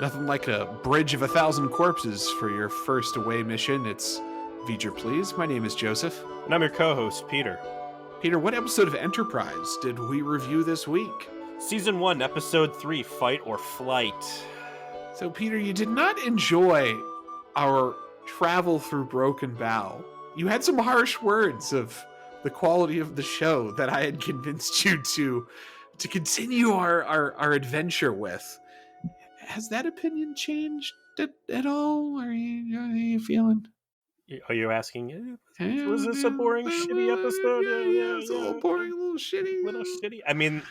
Nothing like a bridge of 1,000 corpses for your first away mission. It's V'ger Please. My name is Joseph. And I'm your co-host, Peter. Peter, what episode of Enterprise did we review this week? Season 1, Episode 3, Fight or Flight. So, Peter, you did not enjoy our travel through Broken Bow. You had some harsh words of the quality of the show that I had convinced you to continue our adventure with. Has that opinion changed at all? Are you feeling? Are you asking, was this a boring, shitty episode? Yeah, it's a little boring, a little shitty. I mean,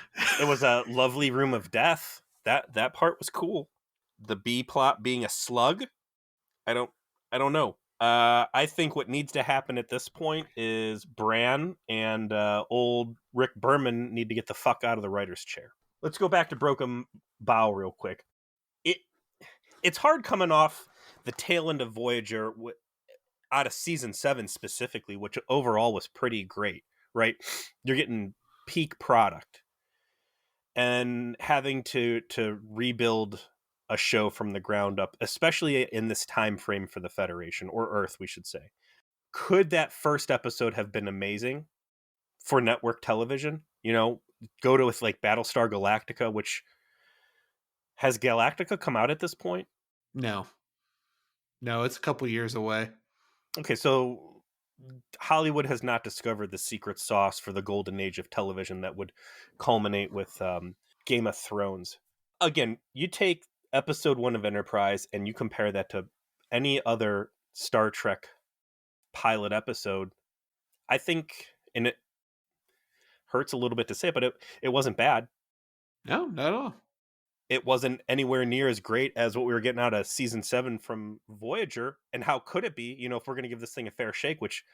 it was a lovely room of death. That part was cool. The B plot being a slug, I don't know. I think what needs to happen at this point is Bran and old Rick Berman need to get the fuck out of the writer's chair. Let's go back to Broken Bow real quick. It's hard coming off the tail end of Voyager out of season 7 specifically, which overall was pretty great, right? You're getting peak product and having to rebuild a show from the ground up, especially in this time frame for the Federation, or Earth, we should say. Could that first episode have been amazing for network television? You know, go to with like Battlestar Galactica, which has Galactica come out at this point? No, it's a couple years away. Okay, so Hollywood has not discovered the secret sauce for the golden age of television that would culminate with Game of Thrones. Again, you take episode 1 of Enterprise and you compare that to any other Star Trek pilot episode, I think, and it hurts a little bit to say, but it wasn't bad. No, not at all. It wasn't anywhere near as great as what we were getting out of season 7 from Voyager. And how could it be, if we're going to give this thing a fair shake, which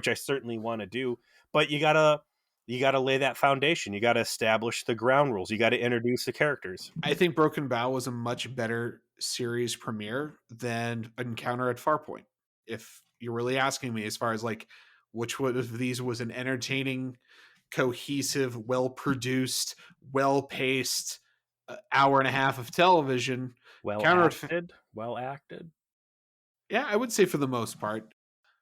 I certainly want to do, but you gotta lay that foundation. You got to establish the ground rules. You got to introduce the characters. I think Broken Bow was a much better series premiere than Encounter at Farpoint. If you're really asking me as far as like, which one of these was an entertaining, cohesive, well-produced, well-paced, hour and a half of television. Well acted. Yeah, I would say for the most part.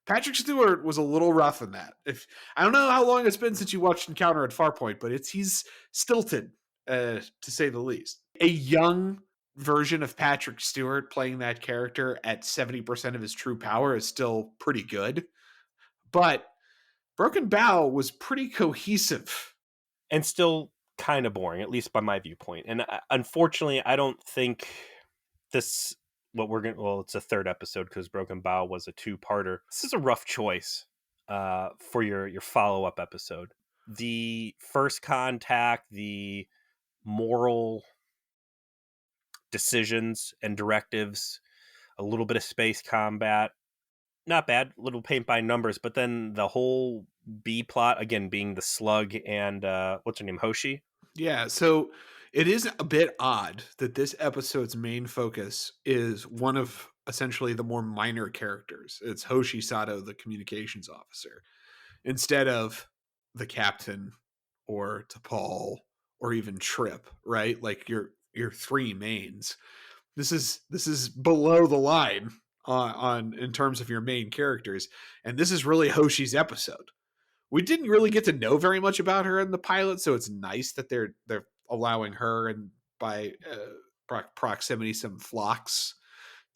Patrick Stewart was a little rough in that. If I don't know how long it's been since you watched Encounter at Farpoint, but he's stilted, to say the least. A young version of Patrick Stewart playing that character at 70% of his true power is still pretty good. But Broken Bow was pretty cohesive. And still kind of boring, at least by my viewpoint. And unfortunately, I don't think this, it's a third episode because Broken Bow was a 2-parter. This is a rough choice for your follow-up episode. The first contact, the moral decisions and directives, a little bit of space combat, not bad, little paint by numbers, but then the whole B plot, again, being the slug and what's her name, Hoshi? Yeah, so it is a bit odd that this episode's main focus is one of essentially the more minor characters. It's Hoshi Sato, the communications officer, instead of the captain or T'Pol or even Trip, right? Like your 3 mains. This is below the line on in terms of your main characters, and this is really Hoshi's episode. We didn't really get to know very much about her in the pilot, so it's nice that they're allowing her and by proximity some flocks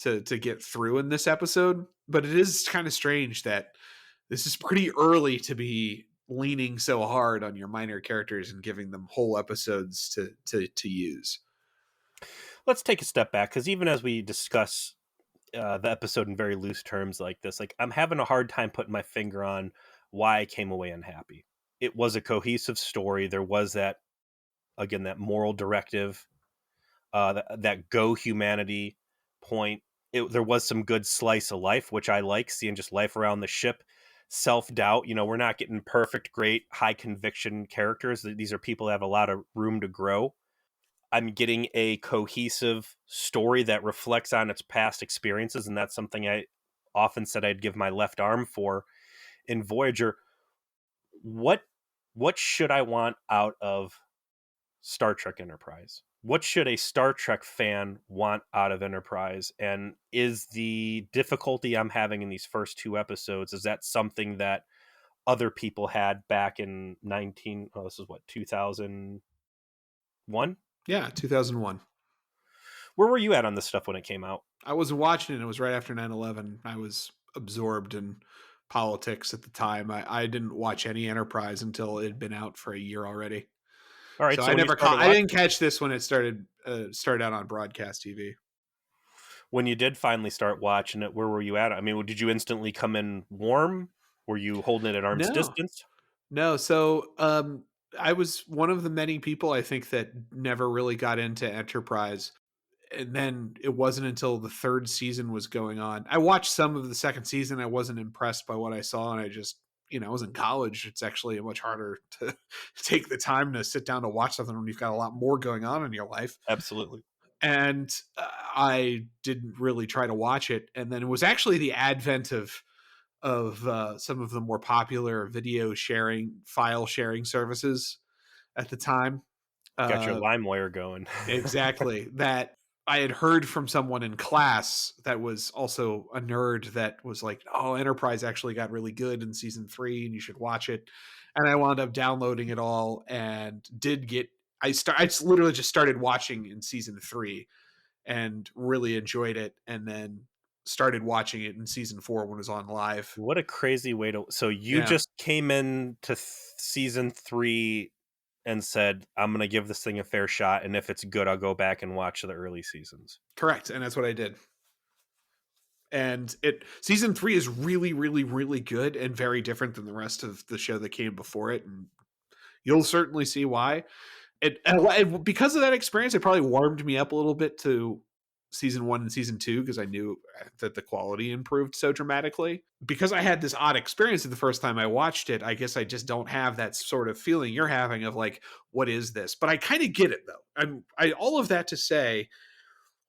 to get through in this episode. But it is kind of strange that this is pretty early to be leaning so hard on your minor characters and giving them whole episodes to use. Let's take a step back, because even as we discuss the episode in very loose terms like this, like I'm having a hard time putting my finger on why I came away unhappy. It was a cohesive story. There was that moral directive, that go humanity point. There was some good slice of life, which I like, seeing just life around the ship. Self-doubt, we're not getting perfect, great, high conviction characters. These are people that have a lot of room to grow. I'm getting a cohesive story that reflects on its past experiences, and that's something I often said I'd give my left arm for in Voyager. What should I want out of Star Trek Enterprise. What should a Star Trek fan want out of Enterprise? And is the difficulty I'm having in these first two episodes, is that something that other people had back in this is what, 2001? Yeah, 2001. Where were you at on this stuff when it came out? I wasn't watching it. It was right after 9/11. I was absorbed in politics at the time. I didn't watch any Enterprise until it had been out for a year already. All right, So so I when you never started caught. I didn't watching, catch this when it started out on broadcast TV. when you did finally start watching it, where were you at? I mean, did you instantly come in warm? Were you holding it at arm's No, distance? no. So I was one of the many people I think that never really got into Enterprise. And then it wasn't until the third season was going on. I watched some of the second season. I wasn't impressed by what I saw, and I just, I was in college. It's actually much harder to take the time to sit down to watch something when you've got a lot more going on in your life. Absolutely. And I didn't really try to watch it. And then it was actually the advent of some of the more popular video sharing, file sharing services at the time. Got your Uh, LimeWire going. Exactly. That I had heard from someone in class that was also a nerd that was like, "Oh, Enterprise actually got really good in season 3 and you should watch it." And I wound up downloading it all and did get I just literally just started watching in season 3 and really enjoyed it, and then started watching it in season 4 when it was on live. What a crazy way to. So you Yeah. just came in to season 3 and said, "I'm gonna give this thing a fair shot, and if it's good, I'll go back and watch the early seasons." Correct, and that's what I did. And it season 3 is really really really good and very different than the rest of the show that came before it, and you'll certainly see why. Because of that experience, it probably warmed me up a little bit to season 1 and season 2 because I knew that the quality improved so dramatically. Because I had this odd experience the first time I watched it, I guess I just don't have that sort of feeling you're having of like, what is this? But I kind of get it though. I all of that to say,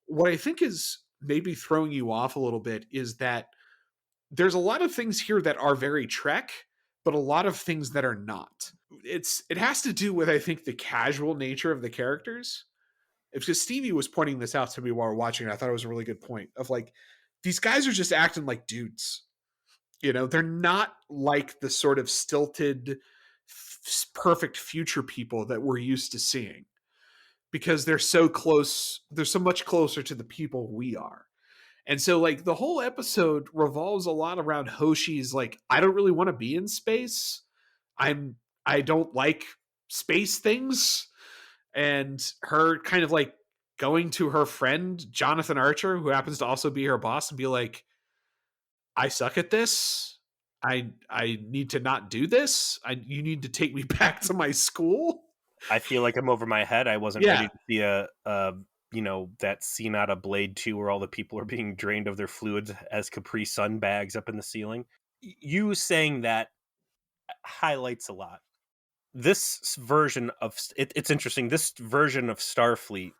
what I think is maybe throwing you off a little bit is that there's a lot of things here that are very Trek, but a lot of things that are not. It has to do with, I think, the casual nature of the characters. It's because Stevie was pointing this out to me while we are watching it. I thought it was a really good point of like, these guys are just acting like dudes. They're not like the sort of stilted, perfect future people that we're used to seeing because they're so close. They're so much closer to the people we are. And so like the whole episode revolves a lot around Hoshi's like, I don't really want to be in space. I don't like space things. And her kind of like going to her friend Jonathan Archer, who happens to also be her boss, and be like, I suck at this. I need to not do this. You need to take me back to my school. I feel like I'm over my head. I wasn't ready Yeah. to see that scene out of Blade 2 where all the people are being drained of their fluids as Capri Sun bags up in the ceiling. You saying that highlights a lot. This version of it's interesting. This version of Starfleet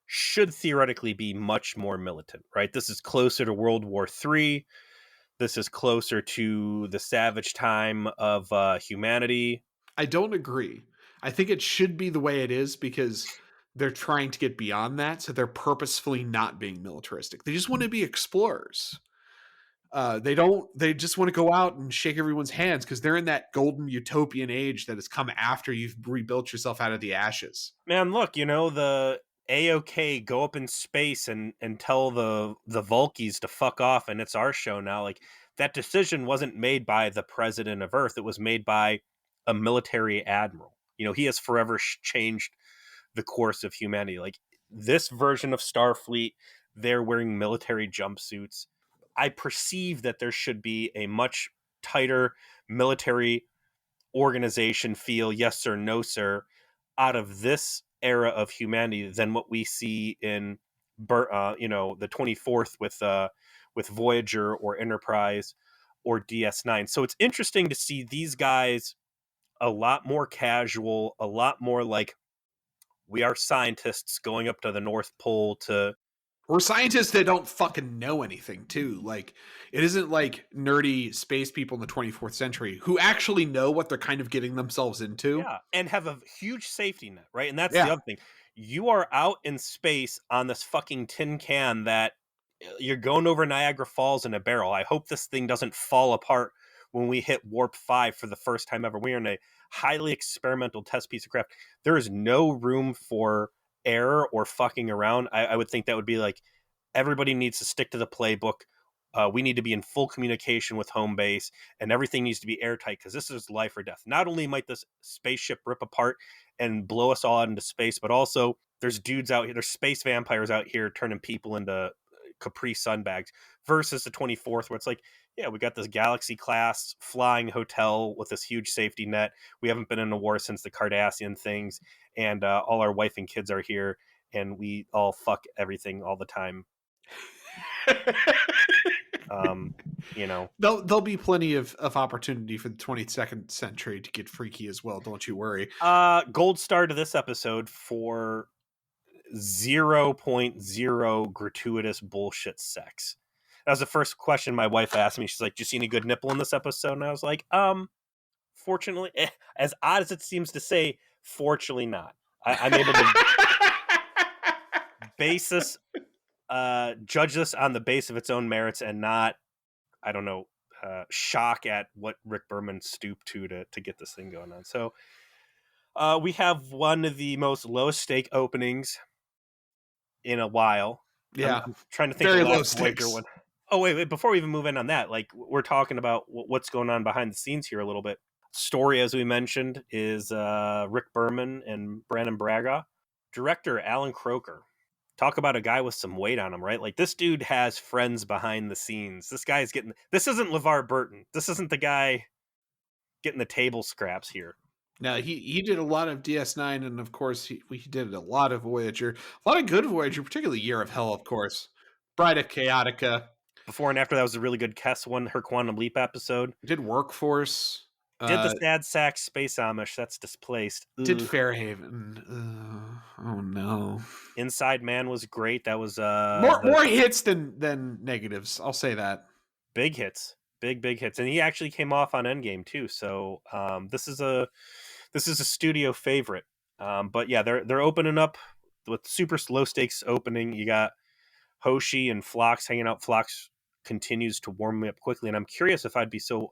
should theoretically be much more militant, right? This is closer to World War III. This is closer to the savage time of humanity. I don't agree. I think it should be the way it is because they're trying to get beyond that. So they're purposefully not being militaristic. They just want to be explorers. They just want to go out and shake everyone's hands because they're in that golden utopian age that has come after you've rebuilt yourself out of the ashes. Man, look, the AOK go up in space and tell the Vulkies to fuck off, and it's our show now. Like, that decision wasn't made by the president of Earth; it was made by a military admiral. He has forever changed the course of humanity. Like, this version of Starfleet, they're wearing military jumpsuits. I perceive that there should be a much tighter military organization feel, yes sir, no sir, out of this era of humanity than what we see in the 24th with Voyager or Enterprise or DS9. So it's interesting to see these guys a lot more casual, a lot more like, we are scientists going up to the North Pole to We're scientists that don't fucking know anything, too. Like, it isn't like nerdy space people in the 24th century who actually know what they're kind of getting themselves into. Yeah, and have a huge safety net, right? And that's the Yeah. other thing. You are out in space on this fucking tin can that you're going over Niagara Falls in a barrel. I hope this thing doesn't fall apart when we hit warp 5 for the first time ever. We are in a highly experimental test piece of craft. There is no room for error or fucking around. I would think that would be like everybody needs to stick to the playbook. We need to be in full communication with home base, and everything needs to be airtight because this is life or death. Not only might this spaceship rip apart and blow us all out into space, but also there's dudes out here, there's space vampires out here turning people into Capri Sun bags versus the 24th, where it's like, yeah, we got this Galaxy class flying hotel with this huge safety net. We haven't been in a war since the Cardassian things, and all our wife and kids are here, and we all fuck everything all the time. Um, you know, There'll be plenty of opportunity for the 22nd century to get freaky as well. Don't you worry. gold star to this episode for 0.0 gratuitous bullshit sex. That was the first question my wife asked me. She's like, "Do you see any good nipple in this episode?" And I was like, fortunately, as odd as it seems to say, fortunately not. I'm able to base this, judge this on the base of its own merits and not, I don't know, shock at what Rick Berman stooped to get this thing going on. So we have one of the most low stake openings in a while. Yeah. I'm trying to think of Very the low last Voyager stakes. one. Oh wait, before we even move in on that, like we're talking about what's going on behind the scenes here a little bit. Story, as we mentioned, is Rick Berman and Brandon Braga. Director Alan Croker. Talk about a guy with some weight on him, right? Like this dude has friends behind the scenes. This guy's getting. This isn't LeVar Burton. This isn't the guy getting the table scraps here. Now he did a lot of DS9, and of course he did a lot of Voyager, a lot of good Voyager, particularly Year of Hell, of course. Bride of Chaotica. Before and after that was a really good Kess one, her Quantum Leap episode. Did Workforce. Did the Sad Sack Space Amish? That's displaced. Did Ugh. Fairhaven. Oh no. Inside Man was great. That was More hits than negatives. I'll say that. big hits, big hits, and he actually came off on Endgame too. So this is a studio favorite. But yeah, they're opening up with super low stakes opening. You got Hoshi and Phlox hanging out. Phlox continues to warm me up quickly, and I'm curious if I'd be so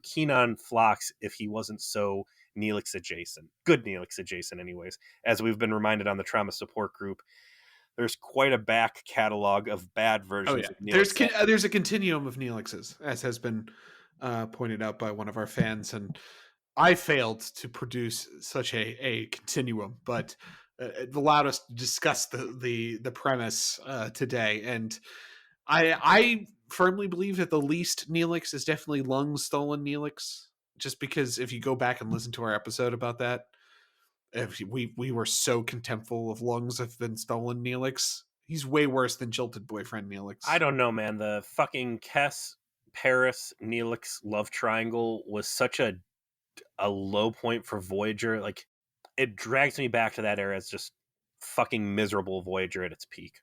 keen on Phlox if he wasn't so Neelix adjacent. Good Neelix adjacent, anyways. As we've been reminded on the trauma support group, there's quite a back catalog of bad versions Oh yeah, of Neelix. there's a continuum of Neelixes, as has been pointed out by one of our fans, and I failed to produce such a continuum, but it allowed us to discuss the premise today, and I firmly believe that the least Neelix is definitely Lung's stolen Neelix, just because if you go back and listen to our episode about that, if we were so contemptful of Lungs have been stolen Neelix. He's way worse than jilted boyfriend I Neelix. don't know, man. The fucking Kess Paris Neelix love triangle was such a low point for Voyager. Like it drags me back to that era as just fucking miserable Voyager at its peak.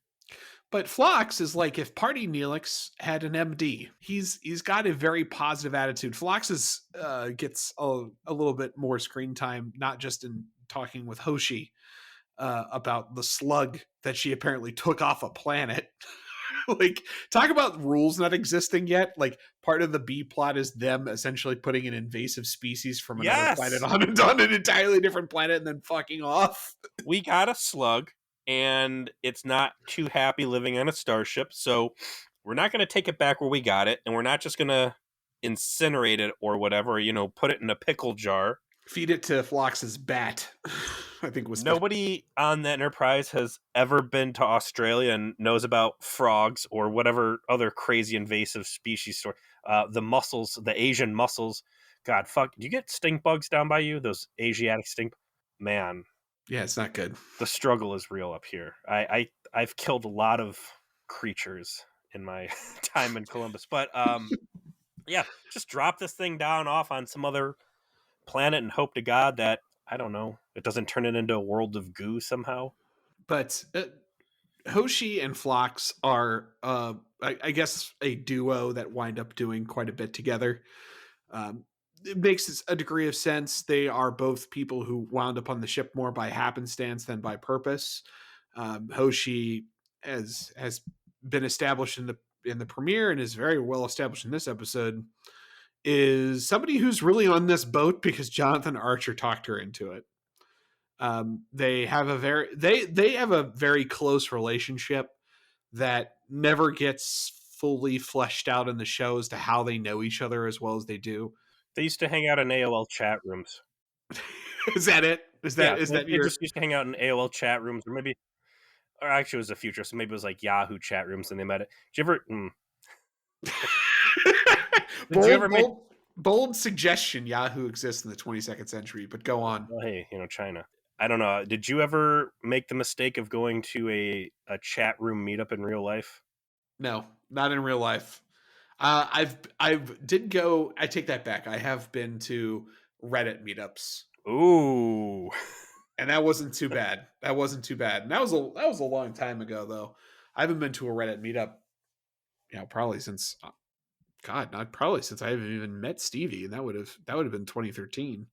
But Phlox is like if Party Neelix had an MD. He's got a very positive attitude. Phlox is gets a little bit more screen time, not just in talking with Hoshi about the slug that she apparently took off a planet. Like, talk about rules not existing yet. Like, part of the B plot is them essentially putting an invasive species from another planet Yes, on an entirely different planet and then fucking off. we got a slug, and it's not too happy living on a starship. So we're not going to take it back where we got it, and we're not just going to incinerate it or whatever. Put it in a pickle jar. Feed it to Phlox's bat. I think was Nobody on the Enterprise has ever been to Australia and knows about frogs or whatever other crazy invasive species story. The mussels, the Asian mussels. God, fuck. Do you get stink bugs down by you? Those Asiatic stink. Man, yeah, it's not good. the struggle is real up here. I've killed a lot of creatures in my time in Columbus, but yeah, just drop this thing down off on some other planet and hope to God that, I don't know, it doesn't turn it into a world of goo somehow. But Hoshi and Phlox are, I guess, a duo that wind up doing quite a bit together. Um, it makes a degree of sense. They are both people who wound up on the ship more by happenstance than by purpose. Hoshi has been established in the premiere and is very well established in this episode. Is somebody who's really on this boat because Jonathan Archer talked her into it. They have a very close relationship that never gets fully fleshed out in the show as to how they know each other as well as they do. They used to hang out in AOL chat rooms. Is that it? Yeah, Is that they your just used to hang out in AOL chat rooms, or maybe, or actually, it was the future, so maybe it was like Yahoo chat rooms, and they met it. Did you ever? Did you ever bold make? bold suggestion? Yahoo exists in the 22nd century, but go on. Well, hey, China. I don't know. Did you ever make the mistake of going to a chat room meetup in real life? No, not in real life. I've did go. I take that back. I have been to Reddit meetups, Ooh, and that wasn't too bad. That wasn't too bad. And that was a long time ago, though. I haven't been to a Reddit meetup, probably since God, not probably since I haven't even met Stevie, and that would have been 2013.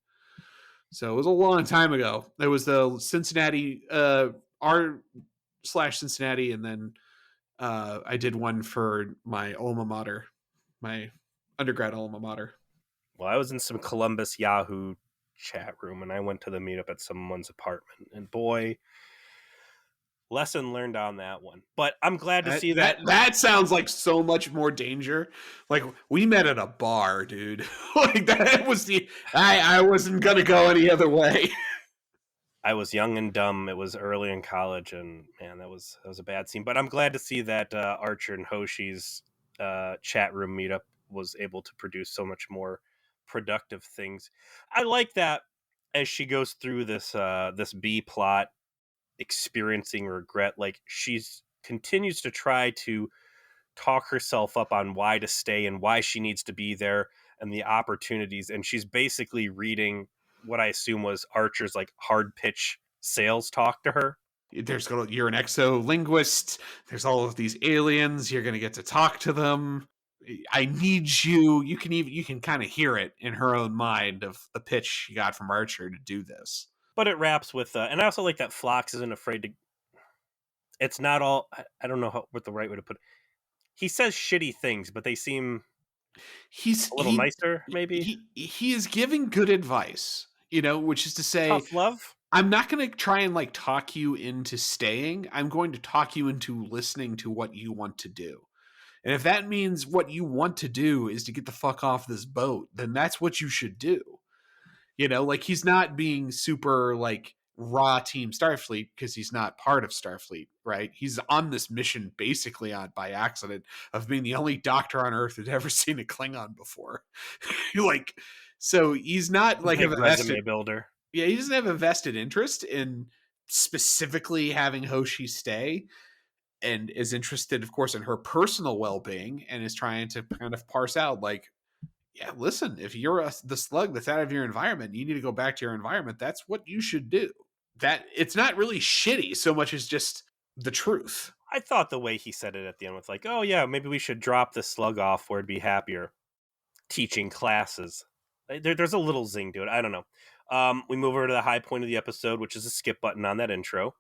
So it was a long time ago. There was the Cincinnati, r/Cincinnati, and then I did one for my alma mater, my undergrad alma mater. well, I was in some Columbus Yahoo chat room, and I went to the meetup at someone's apartment, and boy, lesson learned on that one. But I'm glad to see that. That sounds like so much more danger. Like we met at a bar, dude. Like that was I wasn't gonna go any other way. I was young and dumb. It was early in college, and man, that was a bad scene. But I'm glad to see that Archer and Hoshi's chat room meetup was able to produce so much more productive things. I like that as she goes through this B plot, experiencing regret. Like she's continues to try to talk herself up on why to stay and why she needs to be there and the opportunities, and she's basically reading what I assume was Archer's like hard pitch sales talk to her. You're an exolinguist. There's all of these aliens. You're gonna get to talk to them. I need you. You can kind of hear it in her own mind of the pitch she got from Archer to do this. But it wraps with and I also like that Phlox isn't afraid to. It's not all. I don't know what the right way to put it. He says shitty things, but they seem He's a little nicer, maybe. he is giving good advice, which is to say, Tough love. I'm not going to try and like talk you into staying. I'm going to talk you into listening to what you want to do. And if that means what you want to do is to get the fuck off this boat, then that's what you should do. Like he's not being super like raw team Starfleet because he's not part of Starfleet, right? He's on this mission basically on by accident of being the only doctor on Earth who'd ever seen a Klingon before. Like, so he's not like Big a resume builder. yeah, he doesn't have a vested interest in specifically having Hoshi stay, and is interested, of course, in her personal well-being, and is trying to kind of parse out like, yeah, listen, if you're the slug that's out of your environment, you need to go back to your environment. That's what you should do. That it's not really shitty so much as just the truth. I thought the way he said it at the end was like, oh yeah, maybe we should drop the slug off where it'd be happier teaching classes. There's a little zing to it. I don't know. We move over to the high point of the episode, which is a skip button on that intro.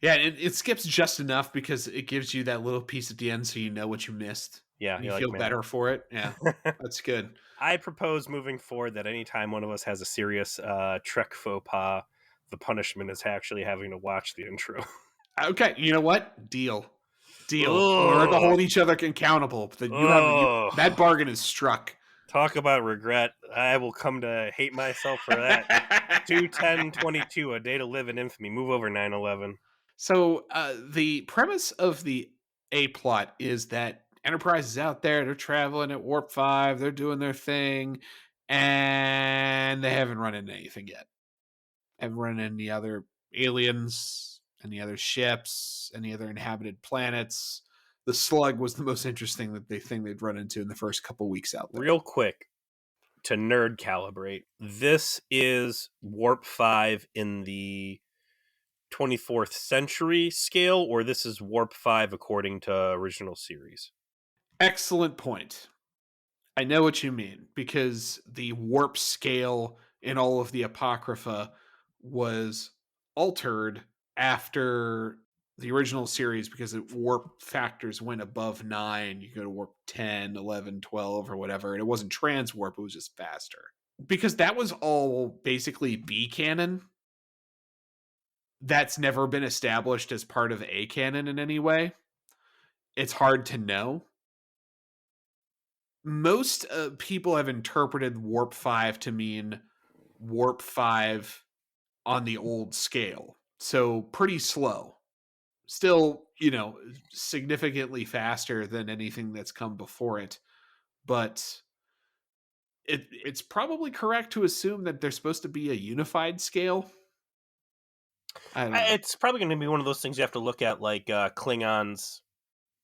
Yeah, it skips just enough because it gives you that little piece at the end so you know what you missed. Yeah, And you you're feel like, better for it. Yeah, man. that's good. I propose moving forward that anytime one of us has a serious Trek faux pas, the punishment is actually having to watch the intro. Okay, you know what? Deal. We're going to Ugh. hold each other accountable. That that Ugh. bargain is struck. Talk about regret. I will come to hate myself for that. 21022, a day to live in infamy. Move over 911. So the premise of the A plot is that Enterprise is out there. They're traveling at Warp 5. They're doing their thing. And they haven't run into anything yet. Haven't run into any other aliens, any other ships, any other inhabited planets. The slug was the most interesting thing they'd run into in the first couple weeks out there. Real quick, to nerd calibrate, this is Warp 5 in the 24th century scale, or this is warp 5 according to original series? Excellent point. I know what you mean because the warp scale in all of the Apocrypha was altered after the original series because the warp factors went above 9. You go to warp 10, 11, 12, or whatever. And it wasn't trans warp, it was just faster. Because that was all basically B canon. That's never been established as part of A canon in any way. It's hard to know. Most people have interpreted warp 5 to mean warp 5 on the old scale. So pretty slow. Still, significantly faster than anything that's come before it. But it's probably correct to assume that there's supposed to be a unified scale. I don't know. It's probably going to be one of those things you have to look at, like Klingons.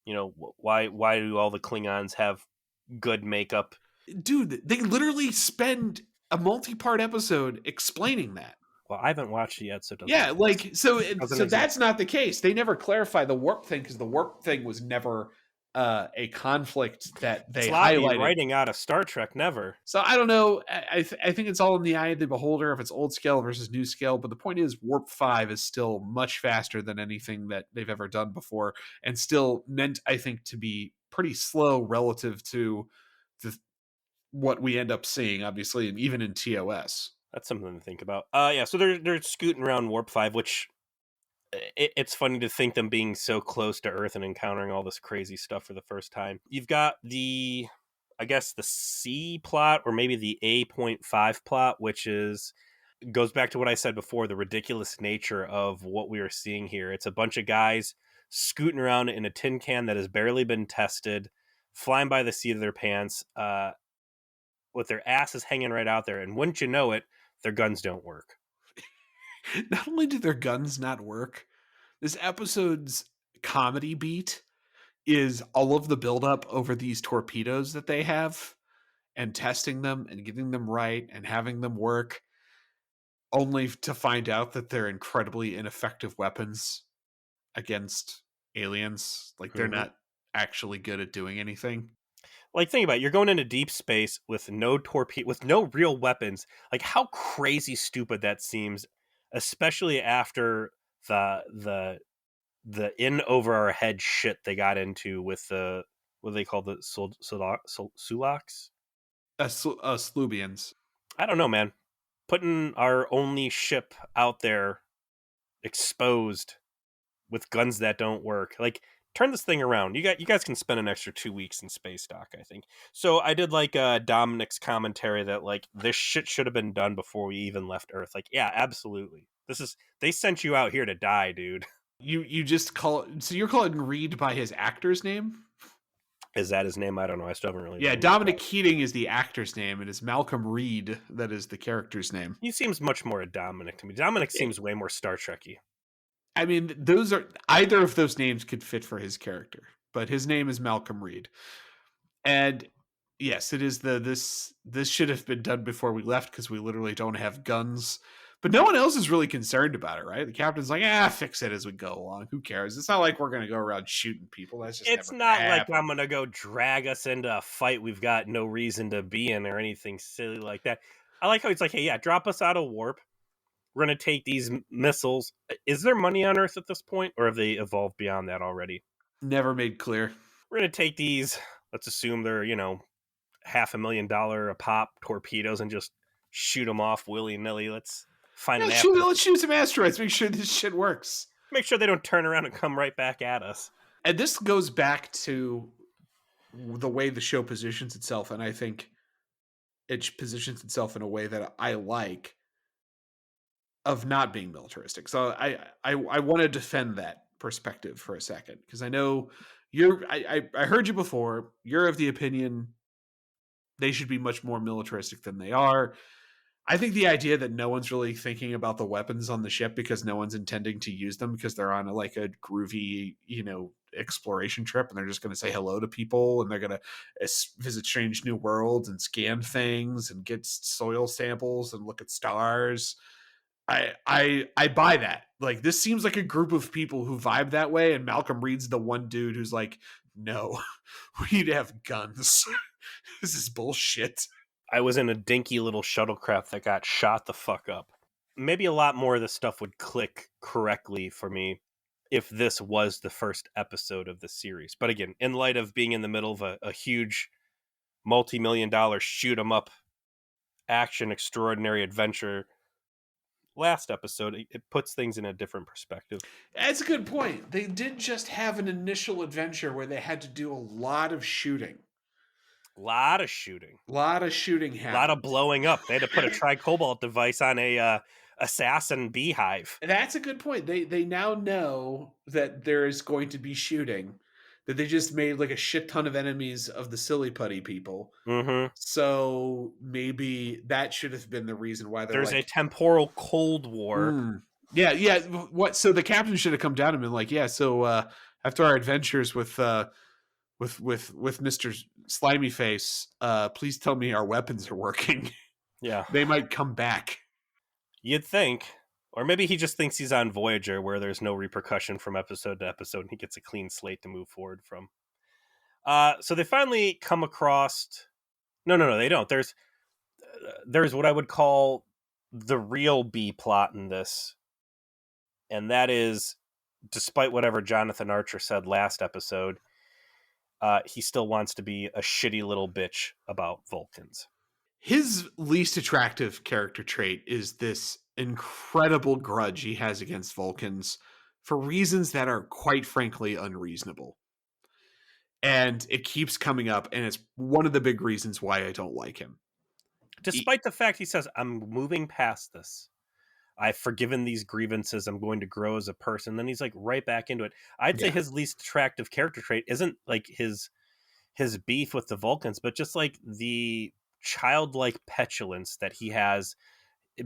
Why do all the Klingons have good makeup? Dude, they literally spend a multi-part episode explaining that. Well, I haven't watched it yet, so it doesn't Yeah, exist. like so. Doesn't So that's exist. not the case. They never clarify the warp thing because the warp thing was never a conflict that they Slavi highlighted. writing out of Star Trek, never. So I don't know. I think it's all in the eye of the beholder if it's old scale versus new scale. But the point is, warp 5 is still much faster than anything that they've ever done before, and still meant, I think, to be pretty slow relative to the what we end up seeing, obviously, and even in TOS. That's something to think about. Yeah, so they're scooting around warp 5, which it's funny to think them being so close to Earth and encountering all this crazy stuff for the first time. You've got I guess the C plot, or maybe the A.5 plot, which goes back to what I said before, the ridiculous nature of what we are seeing here. It's a bunch of guys scooting around in a tin can that has barely been tested, flying by the seat of their pants, with their asses hanging right out there. And wouldn't you know it, their guns don't work. Not only do their guns not work, this episode's comedy beat is all of the buildup over these torpedoes that they have and testing them and getting them right and having them work, only to find out that they're incredibly ineffective weapons against aliens. Like they're Mhm. not actually good at doing anything. Like, think about it. You're going into deep space with with no real weapons. Like, how crazy stupid that seems, especially after the in over our head shit they got into with the what do they call the Sulaks? Slubians. I don't know, man. Putting our only ship out there exposed with guns that don't work. Like, turn this thing around. You guys can spend an extra 2 weeks in space dock, I think. So I did like Dominic's commentary that like this shit should have been done before we even left Earth. Like, yeah, absolutely. They sent you out here to die, dude. You just call it, so you're calling Reed by his actor's name? Is that his name? I don't know. I still haven't really Yeah, done much. Dominic Keating is the actor's name. It is Malcolm Reed that is the character's name. He seems much more a Dominic to me. Dominic seems way more Star Trekky. I mean, those are either of those names could fit for his character, but his name is Malcolm Reed. And yes, it is this should have been done before we left because we literally don't have guns. But no one else is really concerned about it, right? The captain's like, fix it as we go along. Who cares? It's not like we're gonna go around shooting people. That's just It's never gonna not like happen. I'm gonna go drag us into a fight we've got no reason to be in or anything silly like that. I like how he's like, hey, yeah, drop us out of warp. We're going to take these missiles. Is there money on Earth at this point, or have they evolved beyond that already? Never made clear. We're going to take these, let's assume they're, $500,000 a pop torpedoes and just shoot them off willy nilly. Let's find Yeah, an asteroid. let's shoot some asteroids. Make sure this shit works. Make sure they don't turn around and come right back at us. And this goes back to the way the show positions itself, and I think it positions itself in a way that I like, of not being militaristic. So I want to defend that perspective for a second because I know I heard you before. You're of the opinion they should be much more militaristic than they are. I think the idea that no one's really thinking about the weapons on the ship because no one's intending to use them because they're on like a groovy, exploration trip and they're just going to say hello to people and they're going to visit strange new worlds and scan things and get soil samples and look at stars. I buy that. Like, this seems like a group of people who vibe that way, and Malcolm Reed's the one dude who's like, no, we need to have guns. This is bullshit. I was in a dinky little shuttlecraft that got shot the fuck up. Maybe a lot more of this stuff would click correctly for me if this was the first episode of the series. But again, in light of being in the middle of a huge multi-million-dollar shoot 'em up action extraordinary adventure last episode, it puts things in a different perspective. That's a good point. They did just have an initial adventure where they had to do a lot of shooting. A lot of shooting. A lot of shooting A lot of happened. blowing up. They had to put a tricobalt device on a assassin beehive. That's a good point. They now know that there is going to be shooting. That they just made like a shit ton of enemies of the silly putty people. Mm-hmm. So maybe that should have been the reason why they're There's a like, temporal Cold War. yeah, yeah. What? So the captain should have come down and been like, yeah. So after our adventures with Mister Slimy Face, please tell me our weapons are working. Yeah. They might come back. You'd think. Or maybe he just thinks he's on Voyager where there's no repercussion from episode to episode and he gets a clean slate to move forward from. So they finally come across... No, they don't. There's what I would call the real B plot in this. And that is, despite whatever Jonathan Archer said last episode, he still wants to be a shitty little bitch about Vulcans. His least attractive character trait is this incredible grudge he has against Vulcans for reasons that are quite frankly unreasonable. And it keeps coming up, and it's one of the big reasons why I don't like him. Despite the fact he says, I'm moving past this. I've forgiven these grievances. I'm going to grow as a person. Then he's like right back into it. I'd say his least attractive character trait isn't like his beef with the Vulcans, but just like the childlike petulance that he has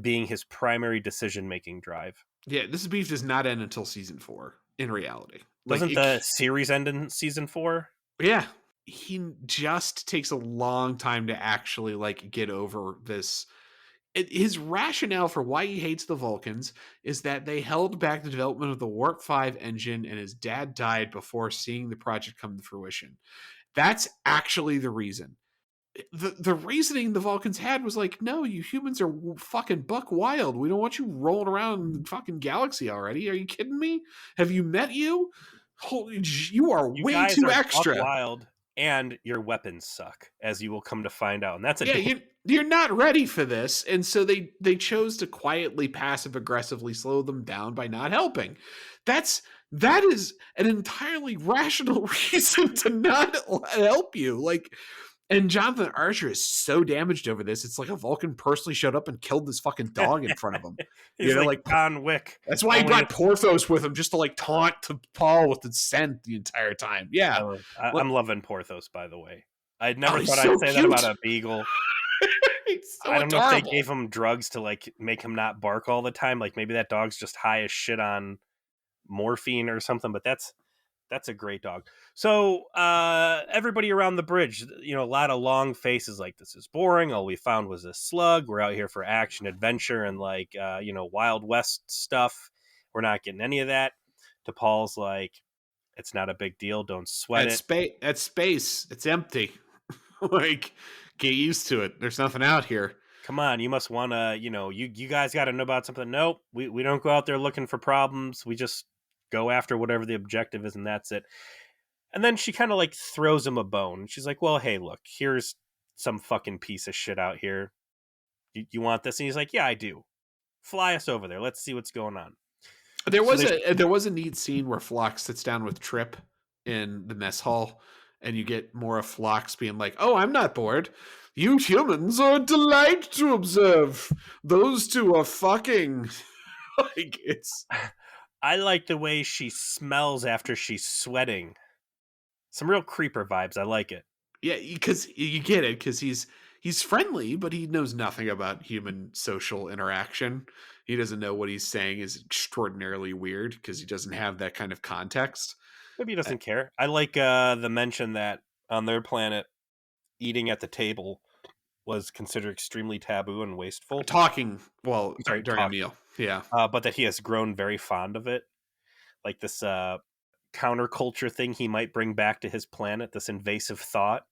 being his primary decision-making drive. Yeah, this beef does not end until season 4, in reality. Doesn't the series end in season 4? Yeah. He just takes a long time to actually like get over this. His rationale for why he hates the Vulcans is that they held back the development of the Warp 5 engine and his dad died before seeing the project come to fruition. That's actually the reason. The reasoning the Vulcans had was like, no, you humans are fucking buck wild. We don't want you rolling around in the fucking galaxy already. Are you kidding me? Have you met you? Holy, you are way too extra. Buck wild, and your weapons suck, as you will come to find out. And that's you're not ready for this, and so they chose to quietly, passive aggressively slow them down by not helping. That is an entirely rational reason to not help you. Like, and Jonathan Archer is so damaged over this. It's like a Vulcan personally showed up and killed this fucking dog in front of him. He's like John Wick. That's why he brought Porthos with him, just to like taunt to Paul with the scent the entire time. Yeah. I'm loving Porthos, by the way. I never thought I'd say that about a beagle. So I don't know if they gave him drugs to like make him not bark all the time. Like maybe that dog's just high as shit on morphine or something, but that's a great dog. So everybody around the bridge, a lot of long faces like, this is boring. All we found was a slug. We're out here for action, adventure, and like, Wild West stuff. We're not getting any of that. To Paul's like, it's not a big deal. Don't sweat it. At space, it's empty. Like, get used to it. There's nothing out here. Come on, you must want to, you guys got to know about something. Nope, we don't go out there looking for problems. We just go after whatever the objective is, and that's it. And then she kind of like throws him a bone. She's like, well, hey, look, here's some fucking piece of shit out here. You want this? And he's like, yeah, I do. Fly us over there. Let's see what's going on. There was a neat scene where Phlox sits down with Trip in the mess hall, and you get more of Phlox being like, oh, I'm not bored. You humans are a delight to observe. Those two are fucking. Like, it's... I like the way she smells after she's sweating. Some real creeper vibes. I like it. Yeah, because you get it, because he's friendly, but he knows nothing about human social interaction. He doesn't know what he's saying is extraordinarily weird because he doesn't have that kind of context. Maybe he doesn't care. I like the mention that on their planet, eating at the table was considered extremely taboo and wasteful. During a meal. Yeah. but that he has grown very fond of it. Like this counterculture thing he might bring back to his planet, this invasive thought.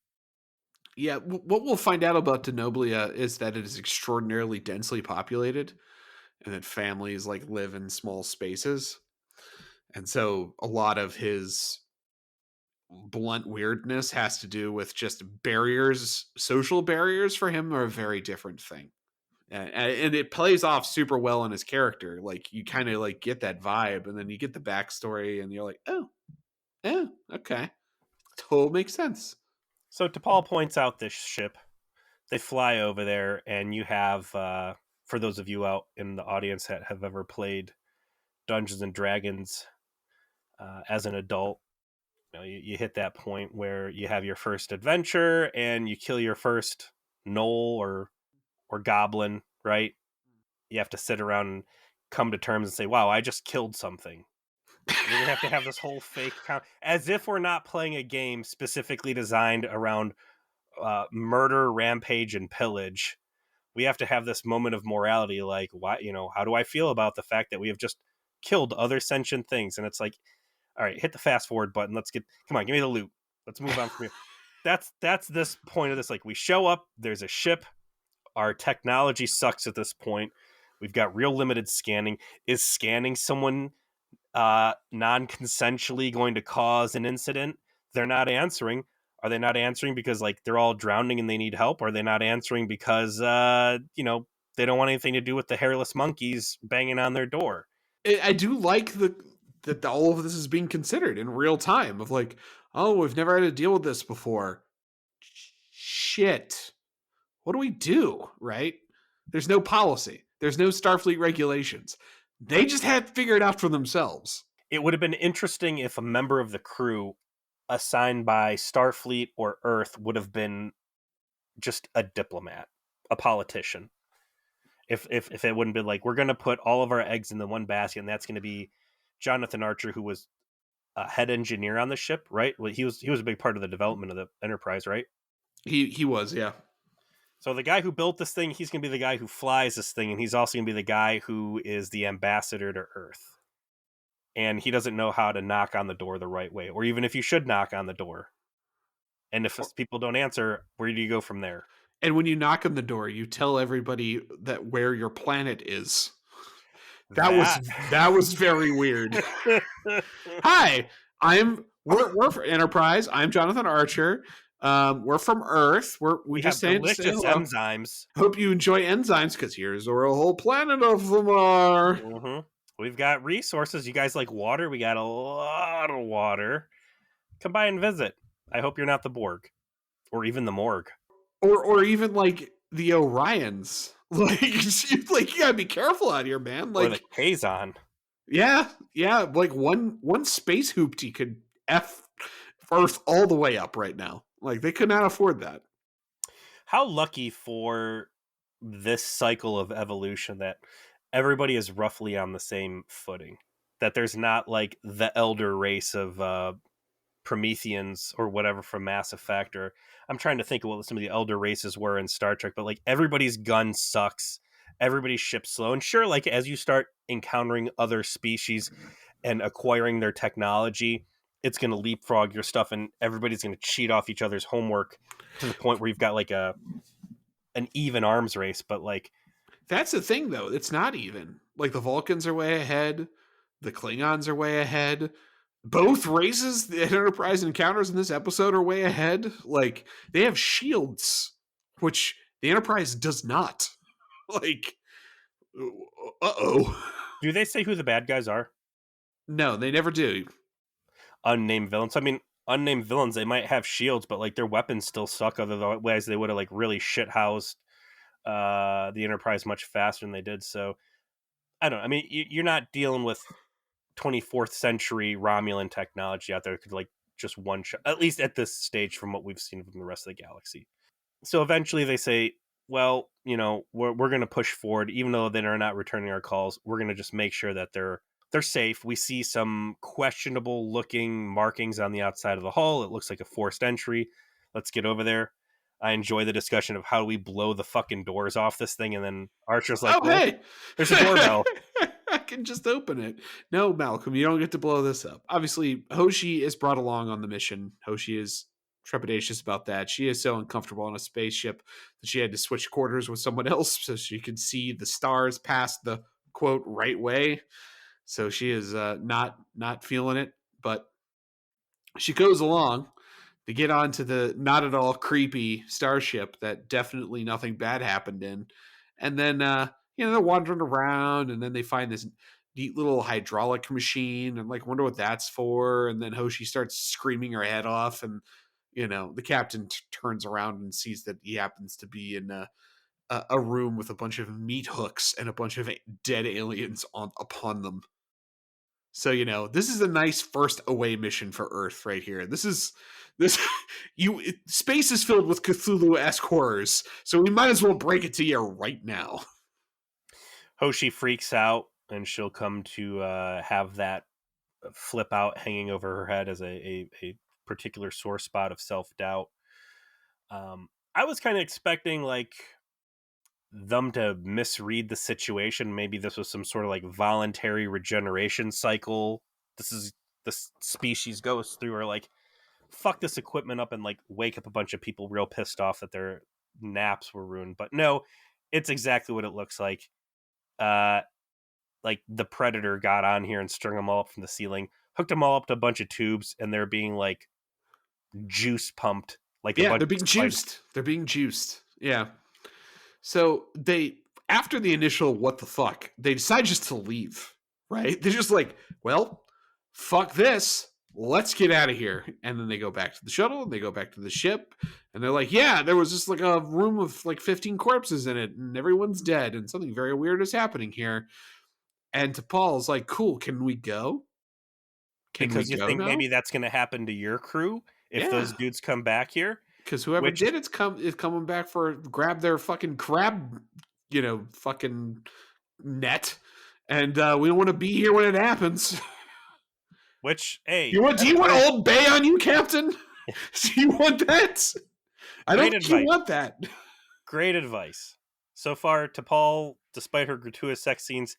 Yeah, what we'll find out about Denoblia is that it is extraordinarily densely populated, and that families like live in small spaces. And so a lot of his blunt weirdness has to do with just barriers. Social barriers for him are a very different thing. And it plays off super well on his character. Like you kind of like get that vibe, and then you get the backstory, and you're like, oh, yeah, okay, totally makes sense. So T'Pol points out this ship. They fly over there, and you have, for those of you out in the audience that have ever played Dungeons and Dragons as an adult, you hit that point where you have your first adventure and you kill your first gnoll or goblin, right? You have to sit around and come to terms and say, "Wow, I just killed something." And then you have to have this whole fake count, as if we're not playing a game specifically designed around murder, rampage, and pillage. We have to have this moment of morality, like, why? How do I feel about the fact that we have just killed other sentient things? And it's like, all right, hit the fast forward button. Come on, give me the loot. Let's move on from here. That's this point of this. Like, we show up, there's a ship. Our technology sucks at this point. We've got real limited scanning. Is scanning someone non-consensually going to cause an incident? They're not answering. Are they not answering because like they're all drowning and they need help? Or are they not answering because they don't want anything to do with the hairless monkeys banging on their door? I do like that all of this is being considered in real time. Of like, oh, we've never had to deal with this before. Shit, what do we do? Right? There's no policy. There's no Starfleet regulations. They just had to figure it out for themselves. It would have been interesting if a member of the crew assigned by Starfleet or Earth would have been just a diplomat, a politician. If it wouldn't be like, we're going to put all of our eggs in the one basket, and that's going to be Jonathan Archer, who was a head engineer on the ship, right? Well, he was a big part of the development of the Enterprise, right? He was, yeah. So the guy who built this thing, he's going to be the guy who flies this thing, and he's also going to be the guy who is the ambassador to Earth. And he doesn't know how to knock on the door the right way, or even if you should knock on the door. And if people don't answer, where do you go from there? And when you knock on the door, you tell everybody that where your planet is. That was very weird. Hi, we're for Enterprise. I'm Jonathan Archer. We're from Earth. We have just say delicious hello. enzymes. Hope you enjoy enzymes, because here's where a whole planet of them are. Mm-hmm. We've got resources. You guys like water? We got a lot of water. Come by and visit. I hope you're not the Borg, or even the Morgue, or even like the Orions. Like, you gotta be careful out here, man. or the Like, Kazon. yeah. Like one space hoopty could f Earth all the way up right now. Like, they could not afford that. How lucky for this cycle of evolution that everybody is roughly on the same footing. That there's not like the elder race of Prometheans or whatever from Mass Effect, or I'm trying to think of what some of the elder races were in Star Trek, but like everybody's gun sucks, everybody's ship's slow, and sure, like as you start encountering other species and acquiring their technology, it's going to leapfrog your stuff, and everybody's going to cheat off each other's homework to the point where you've got like an even arms race. But like, That's the thing, though. It's not even. Like, the Vulcans are way ahead. The Klingons are way ahead. Both races the Enterprise encounters in this episode are way ahead. Like, they have shields, which the Enterprise does not. Like, uh-oh. do they say who the bad guys are? No, they never do. Unnamed villains. I mean, unnamed villains, they might have shields, but like their weapons still suck. Otherwise, they would have like really shithoused the Enterprise much faster than they did. So I don't know. I mean, you're not dealing with 24th century Romulan technology out there that could like just one shot, at least at this stage from what we've seen from the rest of the galaxy. So eventually they say, well, we're going to push forward, even though they're not returning our calls. We're going to just make sure that they're safe. We see some questionable looking markings on the outside of the hull. It looks like a forced entry. Let's get over there. I enjoy the discussion of how do we blow the fucking doors off this thing, and then Archer's like, Oh, well, hey. there's a doorbell. I can just open it. No, Malcolm, you don't get to blow this up. Obviously, Hoshi is brought along on the mission. Hoshi is trepidatious about that. She is so uncomfortable on a spaceship that she had to switch quarters with someone else so she could see the stars past the quote right way. So she is not feeling it, but she goes along to get onto the not at all creepy starship that definitely nothing bad happened in. And then they're wandering around, and then they find this neat little hydraulic machine and like wonder what that's for. And then Hoshi starts screaming her head off, and the captain turns around and sees that he happens to be in a room with a bunch of meat hooks and a bunch of dead aliens on upon them. So this is a nice first away mission for Earth right here. This space is filled with Cthulhu-esque horrors, so we might as well break it to you right now. Hoshi freaks out, and she'll come to have that flip out hanging over her head as a particular sore spot of self-doubt. I was kind of expecting like them to misread the situation. Maybe this was some sort of like voluntary regeneration cycle. This is the species goes through, or like fuck this equipment up and like wake up a bunch of people real pissed off that their naps were ruined. But no, it's exactly what it looks like. Like the Predator got on here and strung them all up from the ceiling, hooked them all up to a bunch of tubes, and they're being like juice pumped like a Yeah, bunch they're of being spiders. juiced. They're being juiced. Yeah. So after the initial what the fuck, they decide just to leave, right? They're just like, well, fuck this. Let's get out of here. And then they go back to the shuttle, and they go back to the ship, and they're like, yeah, there was just like a room of like 15 corpses in it, and everyone's dead, and something very weird is happening here. And to Paul's like, cool, can we go? Can we Because you go think now? maybe that's going to happen to your crew if Yeah. those dudes come back here. Because whoever Which, did it's coming back for grab their fucking crab, fucking net, and we don't want to be here when it happens. hey, Do that's you want great, Old Bay on you, Captain? Do you want that? I don't great think you advice. want that. Great advice. So far, T'Pol, despite her gratuitous sex scenes,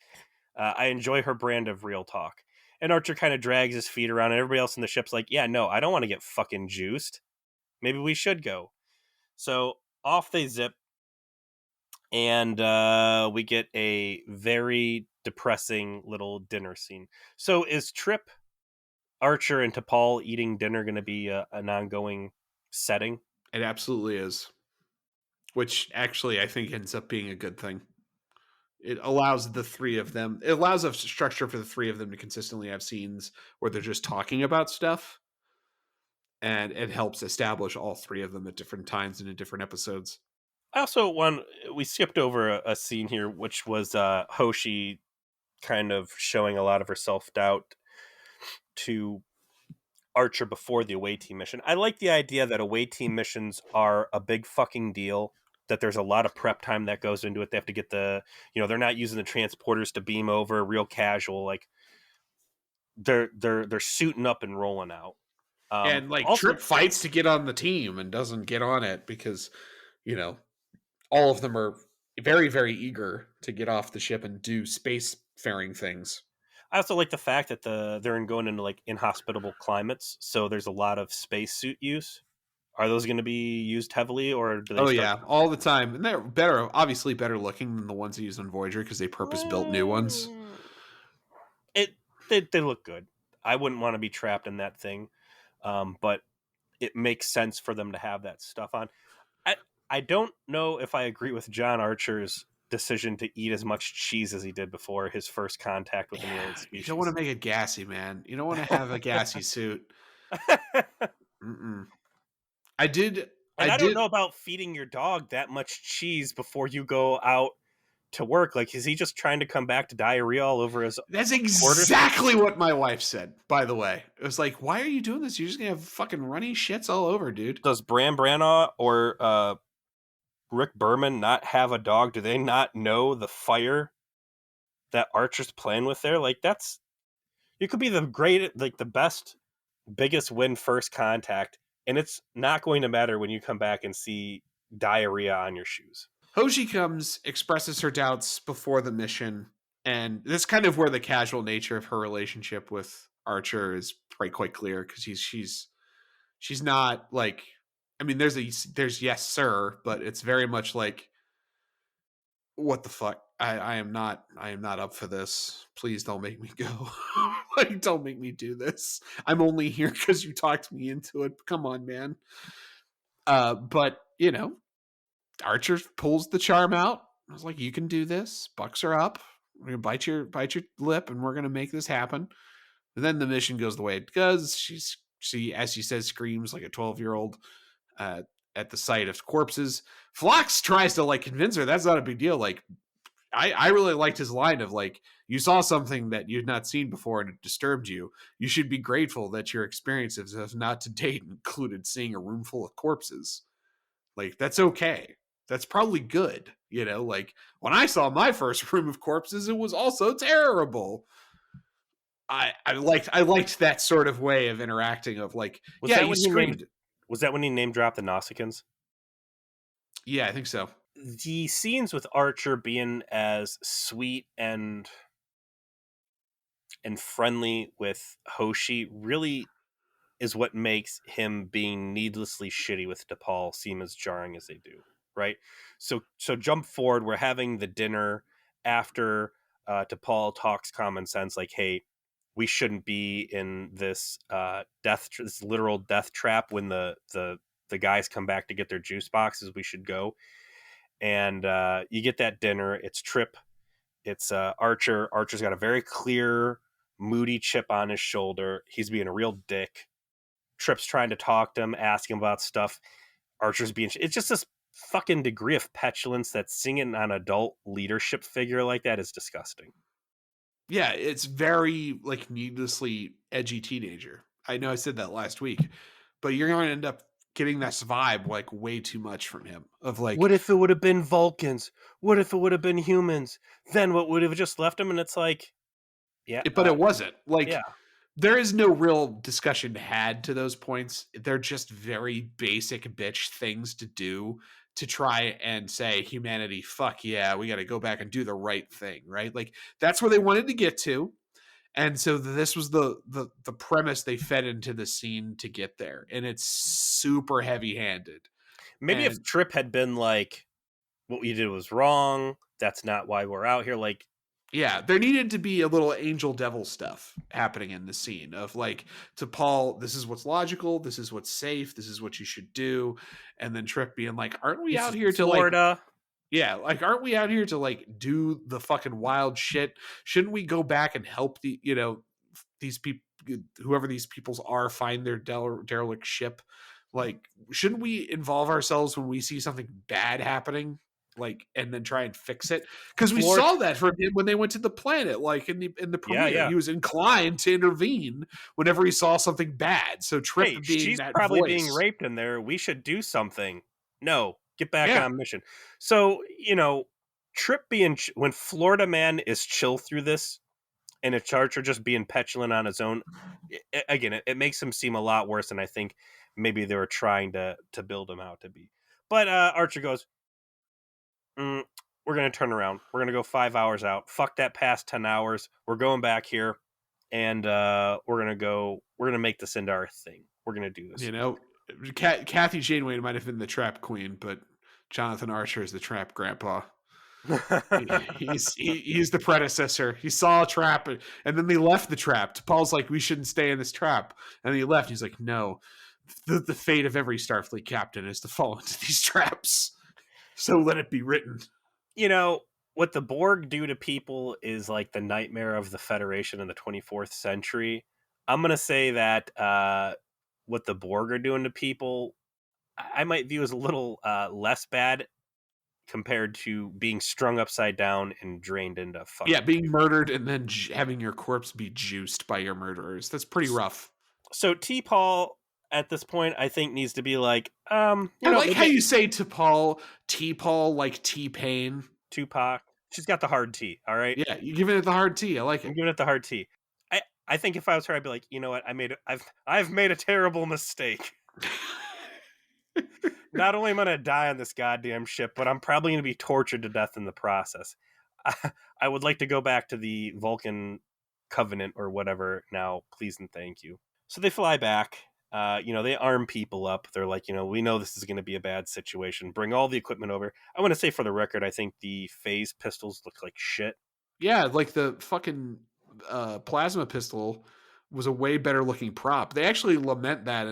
I enjoy her brand of real talk. And Archer kind of drags his feet around, and everybody else in the ship's like, yeah, no, I don't want to get fucking juiced. Maybe we should go. So off they zip, and we get a very depressing little dinner scene. So is Trip, Archer, and T'Pol eating dinner going to be an ongoing setting? It absolutely is. Which actually I think ends up being a good thing. It allows the three of them. It allows a structure for the three of them to consistently have scenes where they're just talking about stuff, and it helps establish all three of them at different times and in different episodes. I also we skipped over a scene here, which was Hoshi kind of showing a lot of her self doubt to Archer before the away team mission. I like the idea that away team missions are a big fucking deal. That there's a lot of prep time that goes into it. They have to get they're not using the transporters to beam over, real casual. Like they're suiting up and rolling out. And like Also, Trip fights to get on the team and doesn't get on it because, you know, all of them are very, very eager to get off the ship and do spacefaring things. I also like the fact that they're going into like inhospitable climates, so there's a lot of spacesuit use. Are those going to be used heavily, or do they Oh start? yeah, all the time, and they're obviously better looking than the ones used on Voyager because they purpose built new ones. It they look good. I wouldn't want to be trapped in that thing, but it makes sense for them to have that stuff on. I I don't know if I agree with John Archer's decision to eat as much cheese as he did before his first contact with an Yeah, alien you don't want species. to make it gassy, man. You don't want to have a gassy suit. Mm-mm. I did. I And I don't did. know about feeding your dog that much cheese before you go out to work. Like, is he just trying to come back to diarrhea all over his That's quarters? exactly what my wife said. By the way, it was like, "Why are you doing this? You're just gonna have fucking runny shits all over, dude." Does Bram Branagh or Rick Berman not have a dog? Do they not know the fire that Archer's playing with there? Like, you could be the best, biggest win first contact, And it's not going to matter when you come back and see diarrhea on your shoes. Hoshi comes, expresses her doubts before the mission, and that's kind of where the casual nature of her relationship with Archer is quite clear because she's not like, I mean, there's yes sir, but it's very much like, what the fuck, I am not up for this, please don't make me go. Like, don't make me do this, I'm only here because you talked me into it, come on man. But you know, Archer pulls the charm out. I was like, you can do this, bucks are up, we're gonna bite your lip and we're gonna make this happen. And then the mission goes the way it goes. She, as she says, screams like a 12-year-old uh, at the sight of corpses. Phlox tries to like convince her that's not a big deal. Like, I really liked his line of like, you saw something that you'd not seen before and it disturbed you. You should be grateful that your experiences have not to date included seeing a room full of corpses. Like, that's okay. That's probably good. You know, like when I saw my first room of corpses, it was also terrible. I liked that sort of way of interacting of like, Was yeah, that you when he named? screamed. Was that when he name dropped the Nausicaans? Yeah, I think so. The scenes with Archer being as sweet and friendly with Hoshi really is what makes him being needlessly shitty with DePaul seem as jarring as they do, right? So jump forward. We're having the dinner after DePaul talks common sense, like, "Hey, we shouldn't be in this this literal death trap when the guys come back to get their juice boxes. We should go." And you get that dinner. It's Trip. It's Archer. Archer's got a very clear, moody chip on his shoulder. He's being a real dick. Trip's trying to talk to him, ask him about stuff. Archer's being. It's just this fucking degree of petulance that singing an adult leadership figure like that is disgusting. Yeah, it's very like needlessly edgy teenager. I know I said that last week, but you're going to end up getting this vibe like way too much from him of like, What if it would have been Vulcans? What if it would have been humans? Then what would have just left him? And it's like, yeah, but it wasn't yeah. like, there is no real discussion had to those points. They're just very basic bitch things to do to try and say humanity, fuck yeah, we got to go back and do the right thing, right? Like that's where they wanted to get to. And so this was the premise they fed into the scene to get there. And it's super heavy-handed. Maybe if And Trip had been like, what you did was wrong. That's not why we're out here. Like, yeah, there needed to be a little angel devil stuff happening in the scene of like, to Paul, this is what's logical, this is what's safe, this is what you should do, and then Trip being like, aren't we this out is here to like, Florida. yeah, like aren't we out here to like do the fucking wild shit? Shouldn't we go back and help the, you know, these people, whoever these peoples are, find their derelict ship? Like, shouldn't we involve ourselves when we see something bad happening, like, and then try and fix it? Because we Florida. saw that from him when they went to the planet, like in the Yeah, premiere, yeah. he was inclined to intervene whenever he saw something bad. So Trip Hey, being she's that probably being voice, raped in there. We should do something. No, get back yeah, on mission. So, Trip being, when Florida Man is chill through this and a Charger just being petulant on his own, again, it makes him seem a lot worse than I think maybe they were trying to build him out to be. But Archer goes, we're going to turn around. We're going to go 5 hours out. Fuck that past 10 hours. We're going back here and we're going to make this into our thing. We're going to do this. you know, Kathy Janeway might have been the trap queen, but Jonathan Archer is the trap grandpa. He's the predecessor. He saw a trap, and then they left the trap. Paul's like, we shouldn't stay in this trap, and he left. He's like, no, the fate of every Starfleet captain is to fall into these traps. So let it be written. What the Borg do to people is like the nightmare of the Federation in the 24th century. I'm going to say that what the Borg are doing to people, I might view as a little less bad compared to being strung upside down and drained into Yeah, fucking. being murdered and then having your corpse be juiced by your murderers. That's pretty rough. So T. Paul at this point, I think, needs to be like, I like how maybe you say to Paul, T Paul, like T Pain. Tupac. She's got the hard T. All right. Yeah, you're giving it the hard T. I like I'm it. giving it the hard T. I think if I was her, I'd be like, you know what? I've made a terrible mistake. Not only am I gonna die on this goddamn ship, but I'm probably gonna be tortured to death in the process. I would like to go back to the Vulcan Covenant or whatever now, please and thank you. So they fly back. They arm people up. They're like, we know this is going to be a bad situation. Bring all the equipment over. I want to say for the record, I think the phase pistols look like shit. Yeah, like the fucking plasma pistol was a way better looking prop. They actually lament that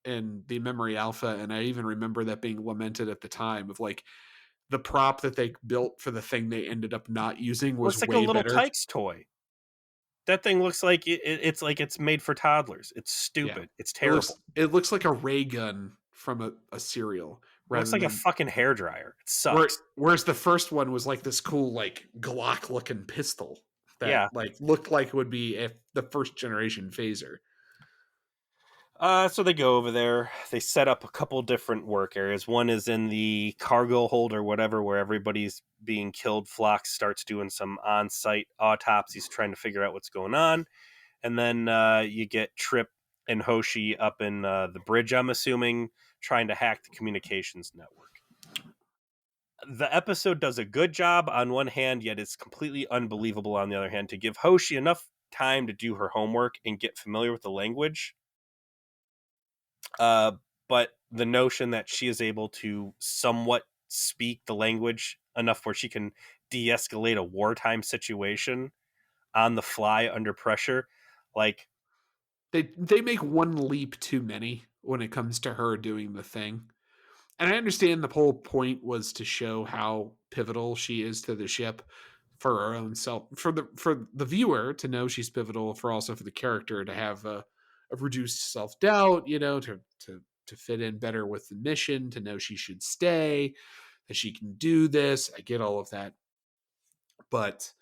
in the Memory Alpha, and I even remember that being lamented at the time of like the prop that they built for the thing they ended up not using was Looks like a way little better. Tyke's toy. That thing looks like it's like it's made for toddlers. It's Yeah. stupid. It's It looks terrible. it looks like a ray gun from a cereal It looks rather like a than fucking hair dryer. It sucks. whereas the first one was like this cool like Glock looking pistol that Yeah. like looked like it would be if the first generation phaser. So they go over there. They set up a couple different work areas. One is in the cargo hold or whatever, where everybody's being killed. Phlox starts doing some on-site autopsies, trying to figure out what's going on. And then you get Trip and Hoshi up in the bridge, I'm assuming, trying to hack the communications network. The episode does a good job on one hand, yet it's completely unbelievable on the other hand to give Hoshi enough time to do her homework and get familiar with the language. Uh, but the notion that she is able to somewhat speak the language enough where she can de-escalate a wartime situation on the fly under pressure, like They make one leap too many when it comes to her doing the thing. And I understand the whole point was to show how pivotal she is to the ship for her own self, for the viewer to know she's pivotal, for also for the character to have a reduced self doubt, to fit in better with the mission, to know she should stay, that she can do this. I get all of that, but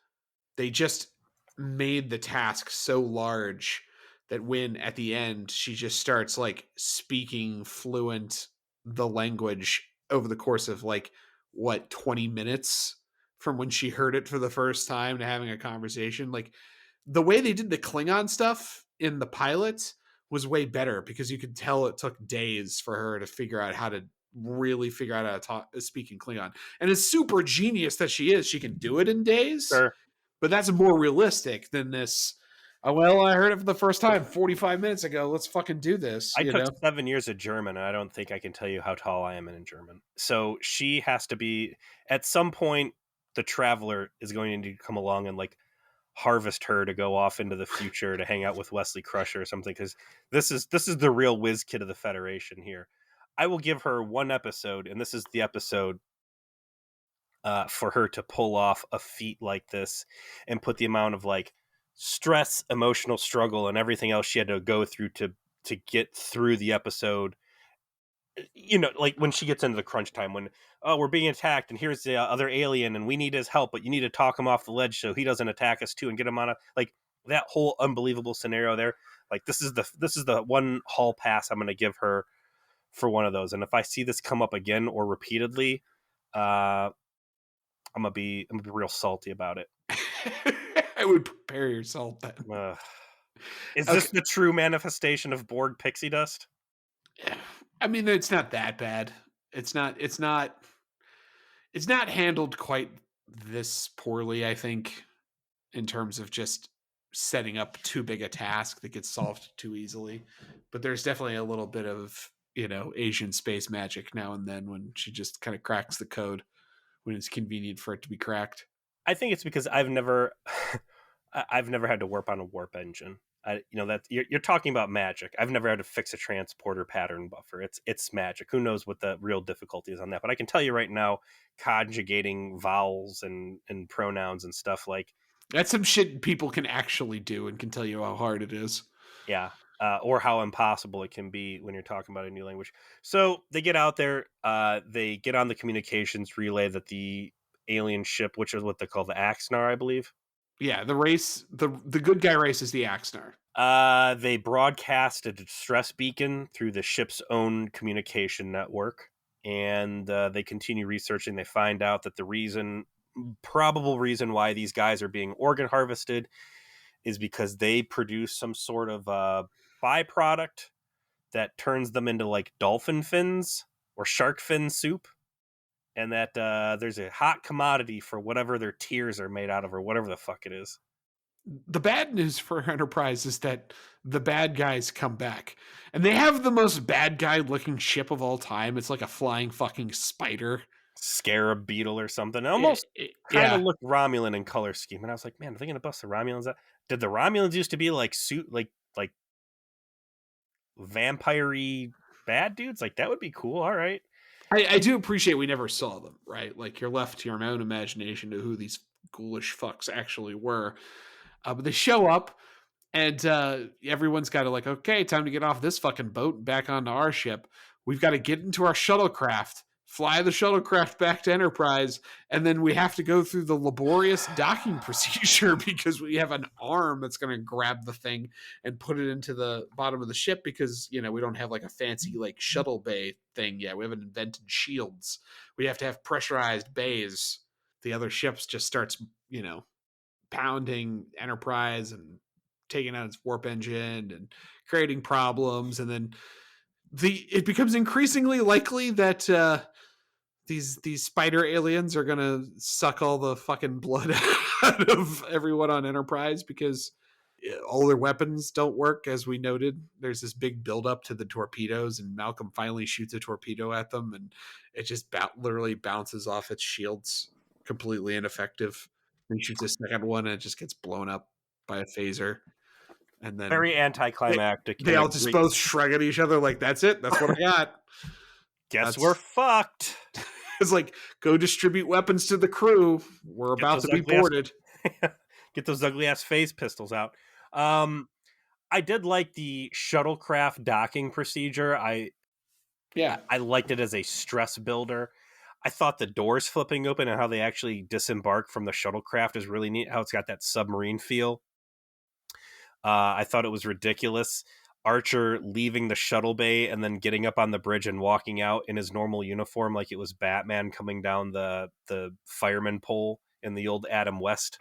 they just made the task so large that when at the end she just starts like speaking fluent the language over the course of like what 20 minutes from when she heard it for the first time to having a conversation, like the way they did the Klingon stuff in the pilot was way better because you could tell it took days for her to figure out how to really figure out how to speak in Klingon. And it's super genius that she can do it in days, sure. but that's more realistic than this. Oh, well, I heard it for the first time 45 minutes ago. Let's fucking do this, I took 7 years of German, and I don't think I can tell you how tall I am in German. So she has to be at some point. The traveler is going to need to come along and like harvest her to go off into the future to hang out with Wesley Crusher or something. Because this is the real whiz kid of the Federation here. I will give her one episode, and this is the episode for her to pull off a feat like this and put the amount of like stress, emotional struggle, and everything else she had to go through to get through the episode. Like when she gets into the crunch time when, oh, we're being attacked and here's the other alien and we need his help, but you need to talk him off the ledge so he doesn't attack us too and get him on a like that whole unbelievable scenario there. Like this is the one hall pass I'm going to give her for one of those. And if I see this come up again or repeatedly, uh, I'm gonna be real salty about it. I would prepare yourself then. Uh, is Okay. this the true manifestation of Borg pixie dust? I mean, it's not that bad. It's not handled quite this poorly, I think, in terms of just setting up too big a task that gets solved too easily. But there's definitely a little bit of, Asian space magic now and then when she just kind of cracks the code when it's convenient for it to be cracked. I think it's because I've never I've never had to warp on a warp engine. That you're talking about magic. I've never had to fix a transporter pattern buffer. It's magic. Who knows what the real difficulty is on that? But I can tell you right now, conjugating vowels and pronouns and stuff like That's some shit people can actually do and can tell you how hard it is. yeah, or how impossible it can be when you're talking about a new language. So they get out there, they get on the communications relay that the alien ship, which is what they call the Axnar, I believe. Yeah, the race, the good guy race is the Axnar. They broadcast a distress beacon through the ship's own communication network, and they continue researching. They find out that probable reason why these guys are being organ harvested is because they produce some sort of byproduct that turns them into like dolphin fins or shark fin soup, and that there's a hot commodity for whatever their tears are made out of, or whatever the fuck it is. The bad news for Enterprise is that the bad guys come back, and they have the most bad guy looking ship of all time. It's like a flying fucking spider. Scarab beetle or something. It almost kind of Yeah, looked Romulan in color scheme, and I was like, man, are they gonna bust the Romulans out? Did the Romulans used to be like like vampire-y bad dudes? Like that would be cool. All right. I do appreciate we never saw them, right? Like you're left to your own imagination to who these ghoulish fucks actually were. But they show up, and everyone's got to like, okay, time to get off this fucking boat and back onto our ship. We've got to get into our shuttlecraft, fly the shuttlecraft back to Enterprise, and then we have to go through the laborious docking procedure because we have an arm that's going to grab the thing and put it into the bottom of the ship because, you know, we don't have like a fancy like shuttle bay thing yet. We haven't invented shields. We have to have pressurized bays. The other ships just starts, you know, pounding Enterprise and taking out its warp engine and creating problems. And then it becomes increasingly likely that these spider aliens are gonna suck all the fucking blood out of everyone on Enterprise because all their weapons don't work. As we noted, there's this big buildup to the torpedoes, and Malcolm finally shoots a torpedo at them, and it just literally bounces off its shields, completely ineffective. Then shoots a second one, and it just gets blown up by a phaser. And then Very anticlimactic they and a all just great. both shrug at each other like, "That's it. That's what I got." Guess we're That's fucked. it's like, go distribute weapons to the crew. We're Get about those to be ugly ass boarded. get those ugly ass phase pistols out. I did like the shuttlecraft docking procedure. Yeah. I liked it as a stress builder. I thought the doors flipping open and how they actually disembark from the shuttlecraft is really neat. How it's got that submarine feel. I thought it was ridiculous. Archer leaving the shuttle bay and then getting up on the bridge and walking out in his normal uniform like it was Batman coming down the fireman pole in the old Adam West.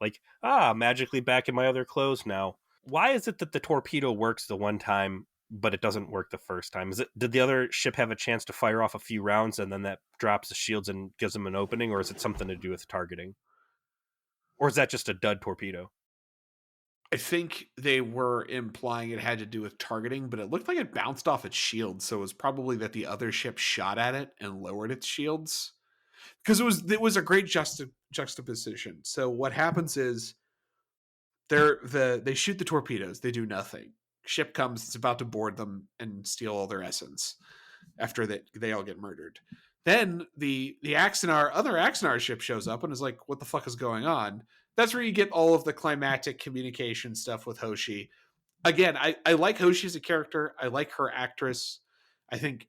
Like, magically back in my other clothes now. Why is it that the torpedo works the one time, but it doesn't work the first time? Did the other ship have a chance to fire off a few rounds and then that drops the shields and gives them an opening, or is it something to do with targeting? Or is that just a dud torpedo? I think they were implying it had to do with targeting, but it looked like it bounced off its shield, so it was probably that the other ship shot at it and lowered its shields. Because it was a great juxtaposition. So what happens is they shoot the torpedoes, they do nothing. Ship comes, it's about to board them and steal all their essence after they all get murdered. Then the other Axanar ship shows up and is like, "What the fuck is going on?" That's where you get all of the climactic communication stuff with Hoshi. Again, I like Hoshi as a character. I like her actress. I think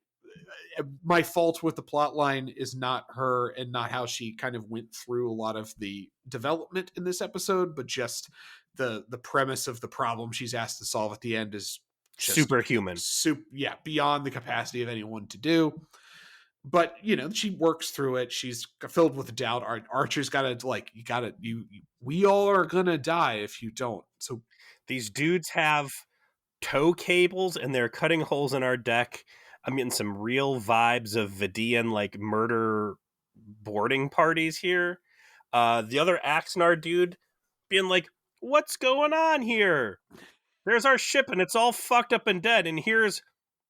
my fault with the plot line is not her and not how she kind of went through a lot of the development in this episode, but just the premise of the problem she's asked to solve at the end is just Superhuman. beyond the capacity of anyone to do. But you know, she works through it. She's filled with doubt. Archer's got to like, we all are gonna die if you don't. So These dudes have tow cables and they're cutting holes in our deck. I'm getting some real vibes of Vidian like murder boarding parties here. The other Axanar dude being like, "What's going on here? There's our ship and it's all fucked up and dead. And here's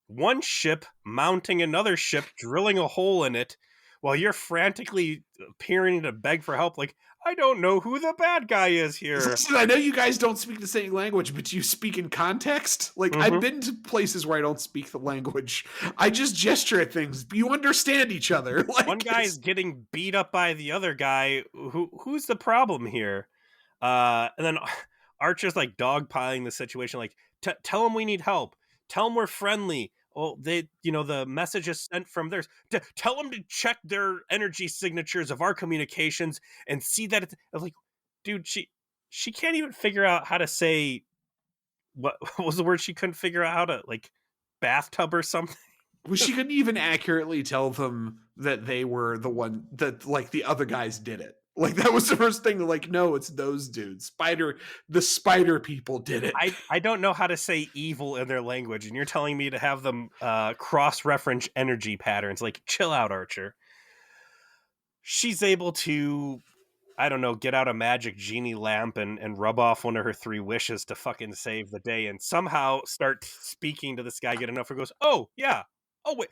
one ship mounting another ship, drilling a hole in it, while you're frantically appearing to beg for help. Like, I don't know who the bad guy is here." listen, I know you guys don't speak the same language, but you speak in context. Like, I've been to places where I don't speak the language. I just gesture at things. You understand each other. Like, One guy is getting beat up by the other guy. Who's the problem here? And then Archer's like dogpiling the situation. Like, tell him we need help. Tell them we're friendly. Well, the message is sent from theirs. Tell them to check their energy signatures of our communications and see that it's like, dude, she can't even figure out how to say what was the word she couldn't figure out how to, like, bathtub or something. well, she couldn't even accurately tell them that they were the one that, like, the other guys did it. Like that was the first thing. Like, no, it's those dudes. The spider people did it. I don't know how to say evil in their language, and you're telling me to have them cross-reference energy patterns. Like, chill out, Archer. She's able to, I don't know, get out a magic genie lamp and rub off one of her 3 wishes to fucking save the day, and somehow start speaking to this guy, get enough, and goes, oh, yeah. Oh, wait.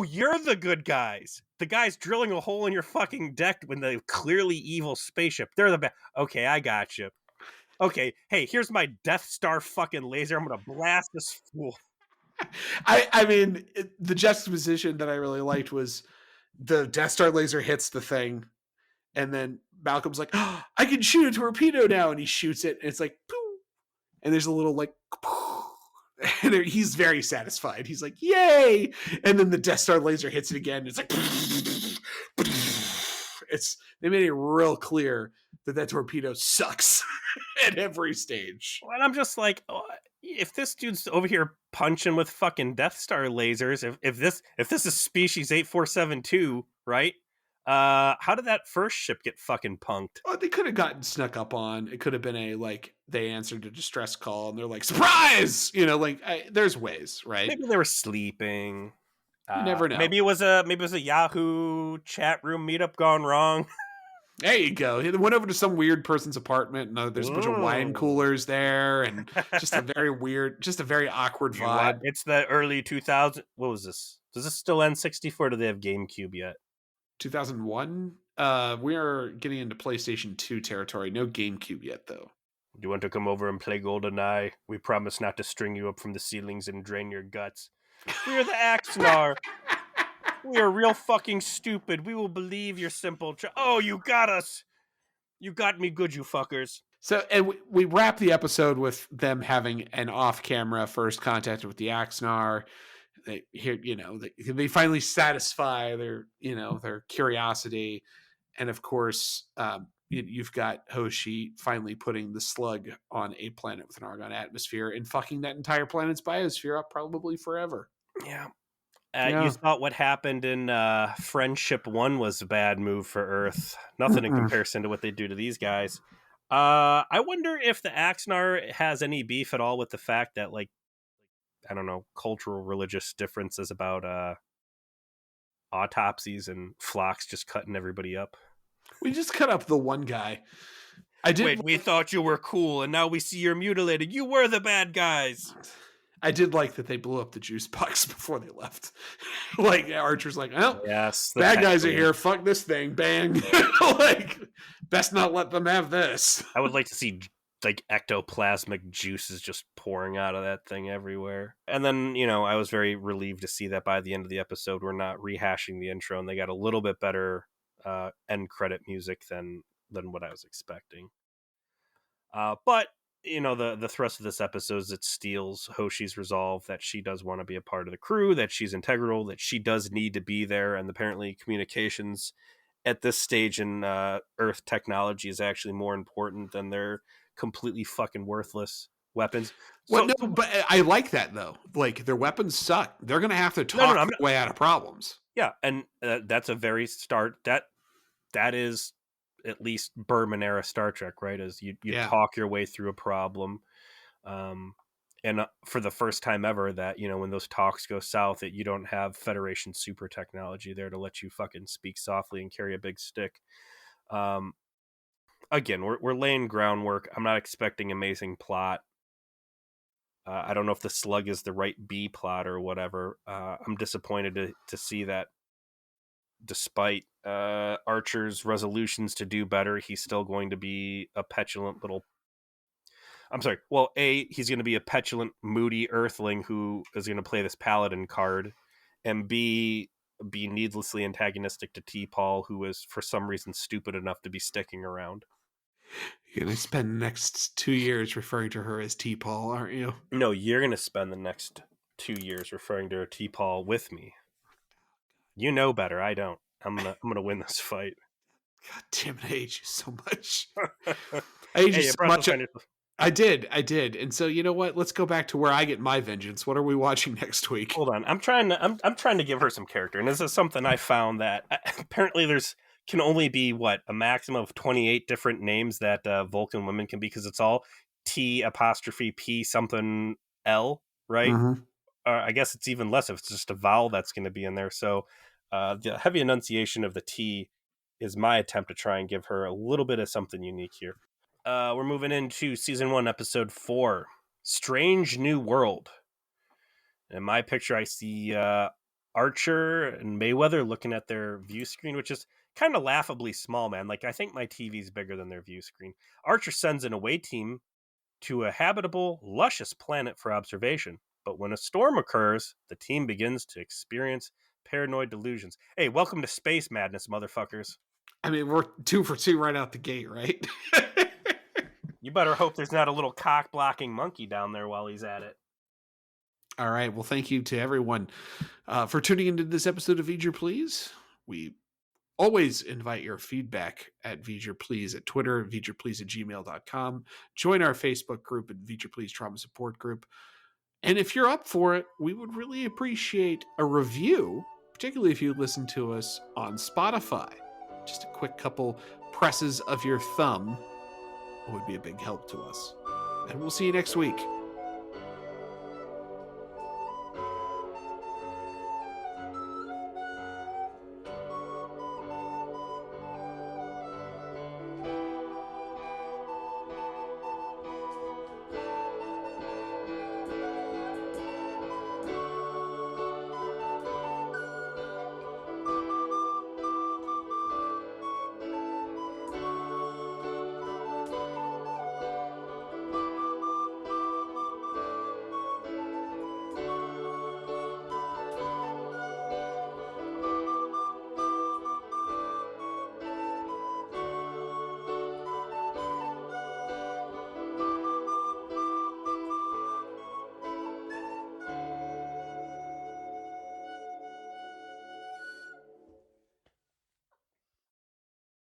You're the good guys. The guys drilling a hole in your fucking deck when the clearly evil spaceship. They're the best. Okay, I got you. Okay, hey, here's my Death Star fucking laser. I'm gonna blast this fool. I mean, the juxtaposition that I really liked was the Death Star laser hits the thing, and then Malcolm's like, oh, I can shoot a torpedo now, and he shoots it, and it's like, poof, and there's a little like, poof, and he's very satisfied. He's like, yay! And then the Death Star laser hits it again. And it's like, they made it real clear that torpedo sucks at every stage. And I'm just like, oh, if this dude's over here punching with fucking Death Star lasers, if this is species 8472, right? How did that first ship get fucking punked? Oh, they could have gotten snuck up on. It could have been they answered a distress call and they're like, surprise! There's ways, right? Maybe they were sleeping. You never know. Maybe it was a Yahoo chat room meetup gone wrong. There you go. He went over to some weird person's apartment, and there's a bunch of wine coolers there, and just a very weird, just a very awkward vibe. It's the early 2000s. What was this? Does this still N64? Or do they have GameCube yet? 2001. We are getting into PlayStation 2 territory. No GameCube yet, though. You want to come over and play GoldenEye? We promise not to string you up from the ceilings and drain your guts. We're the Axnar. We are real fucking stupid. We will believe your simple oh, you got us. You got me good, you fuckers. So, and we wrap the episode with them having an off-camera first contact with the Axnar. They finally satisfy their curiosity. And of course, you've got Hoshi finally putting the slug on a planet with an argon atmosphere and fucking that entire planet's biosphere up probably forever. Yeah. You thought what happened in Friendship 1 was a bad move for Earth. Nothing in comparison to what they do to these guys. I wonder if the Axnar has any beef at all with the fact that, like, I don't know, cultural, religious differences about autopsies and Phlox just cutting everybody up. We just cut up the one guy. Wait, we thought you were cool, and now we see you're mutilated. You were the bad guys. I did like that they blew up the juice box before they left. Like, Archer's like, oh, yes, bad guys are here. Fuck this thing. Bang. Like, best not let them have this. I would like to see, like, ectoplasmic juices just pouring out of that thing everywhere. And then, I was very relieved to see that by the end of the episode, we're not rehashing the intro, and they got a little bit better end credit music than what I was expecting. But the thrust of this episode is it steals Hoshi's resolve that she does want to be a part of the crew, that she's integral, that she does need to be there, and apparently communications at this stage in Earth technology is actually more important than their completely fucking worthless weapons. Well, no, but I like that, though. Like, their weapons suck. They're going to have to talk their way out of problems. Yeah, and that's a very start. That is at least Berman era Star Trek, right? As you talk your way through a problem, and for the first time ever, that when those talks go south, that you don't have Federation super technology there to let you fucking speak softly and carry a big stick. Again, we're laying groundwork. I'm not expecting amazing plot. I don't know if the slug is the right B plot or whatever. I'm disappointed to see that despite Archer's resolutions to do better, he's still going to be a petulant little... I'm sorry. Well, A, he's going to be a petulant, moody earthling who is going to play this paladin card, and B, be needlessly antagonistic to T-Paul, who is, for some reason, stupid enough to be sticking around. You're going to spend the next 2 years referring to her as T-Paul, aren't you? No, you're going to spend the next 2 years referring to her T-Paul with me. You know better. I don't. I'm gonna win this fight. God damn it! I hate you so much. I hate you so much. I did. And so, you know what? Let's go back to where I get my vengeance. What are we watching next week? Hold on. I'm trying to give her some character, and this is something I found that apparently there's can only be what, a maximum of 28 different names that Vulcan women can be, because it's all T apostrophe P something L, right? Mm-hmm. I guess it's even less if it's just a vowel that's going to be in there. So the heavy enunciation of the T is my attempt to try and give her a little bit of something unique here. We're moving into season 1, episode 4, Strange New World. In my picture, I see Archer and Mayweather looking at their view screen, which is kind of laughably small, man. Like, I think my TV's bigger than their view screen. Archer sends an away team to a habitable, luscious planet for observation. But when a storm occurs, the team begins to experience paranoid delusions. Hey, welcome to space madness, motherfuckers. I mean, we're 2 for 2 right out the gate, right? You better hope there's not a little cock blocking monkey down there while he's at it. All right. Well, thank you to everyone for tuning into this episode of V'ger Please. We always invite your feedback at V'ger Please at Twitter, vgerplease@gmail.com. Join our Facebook group at V'ger Please Trauma Support Group. And if you're up for it, we would really appreciate a review, particularly if you listen to us on Spotify. Just a quick couple presses of your thumb would be a big help to us. And we'll see you next week.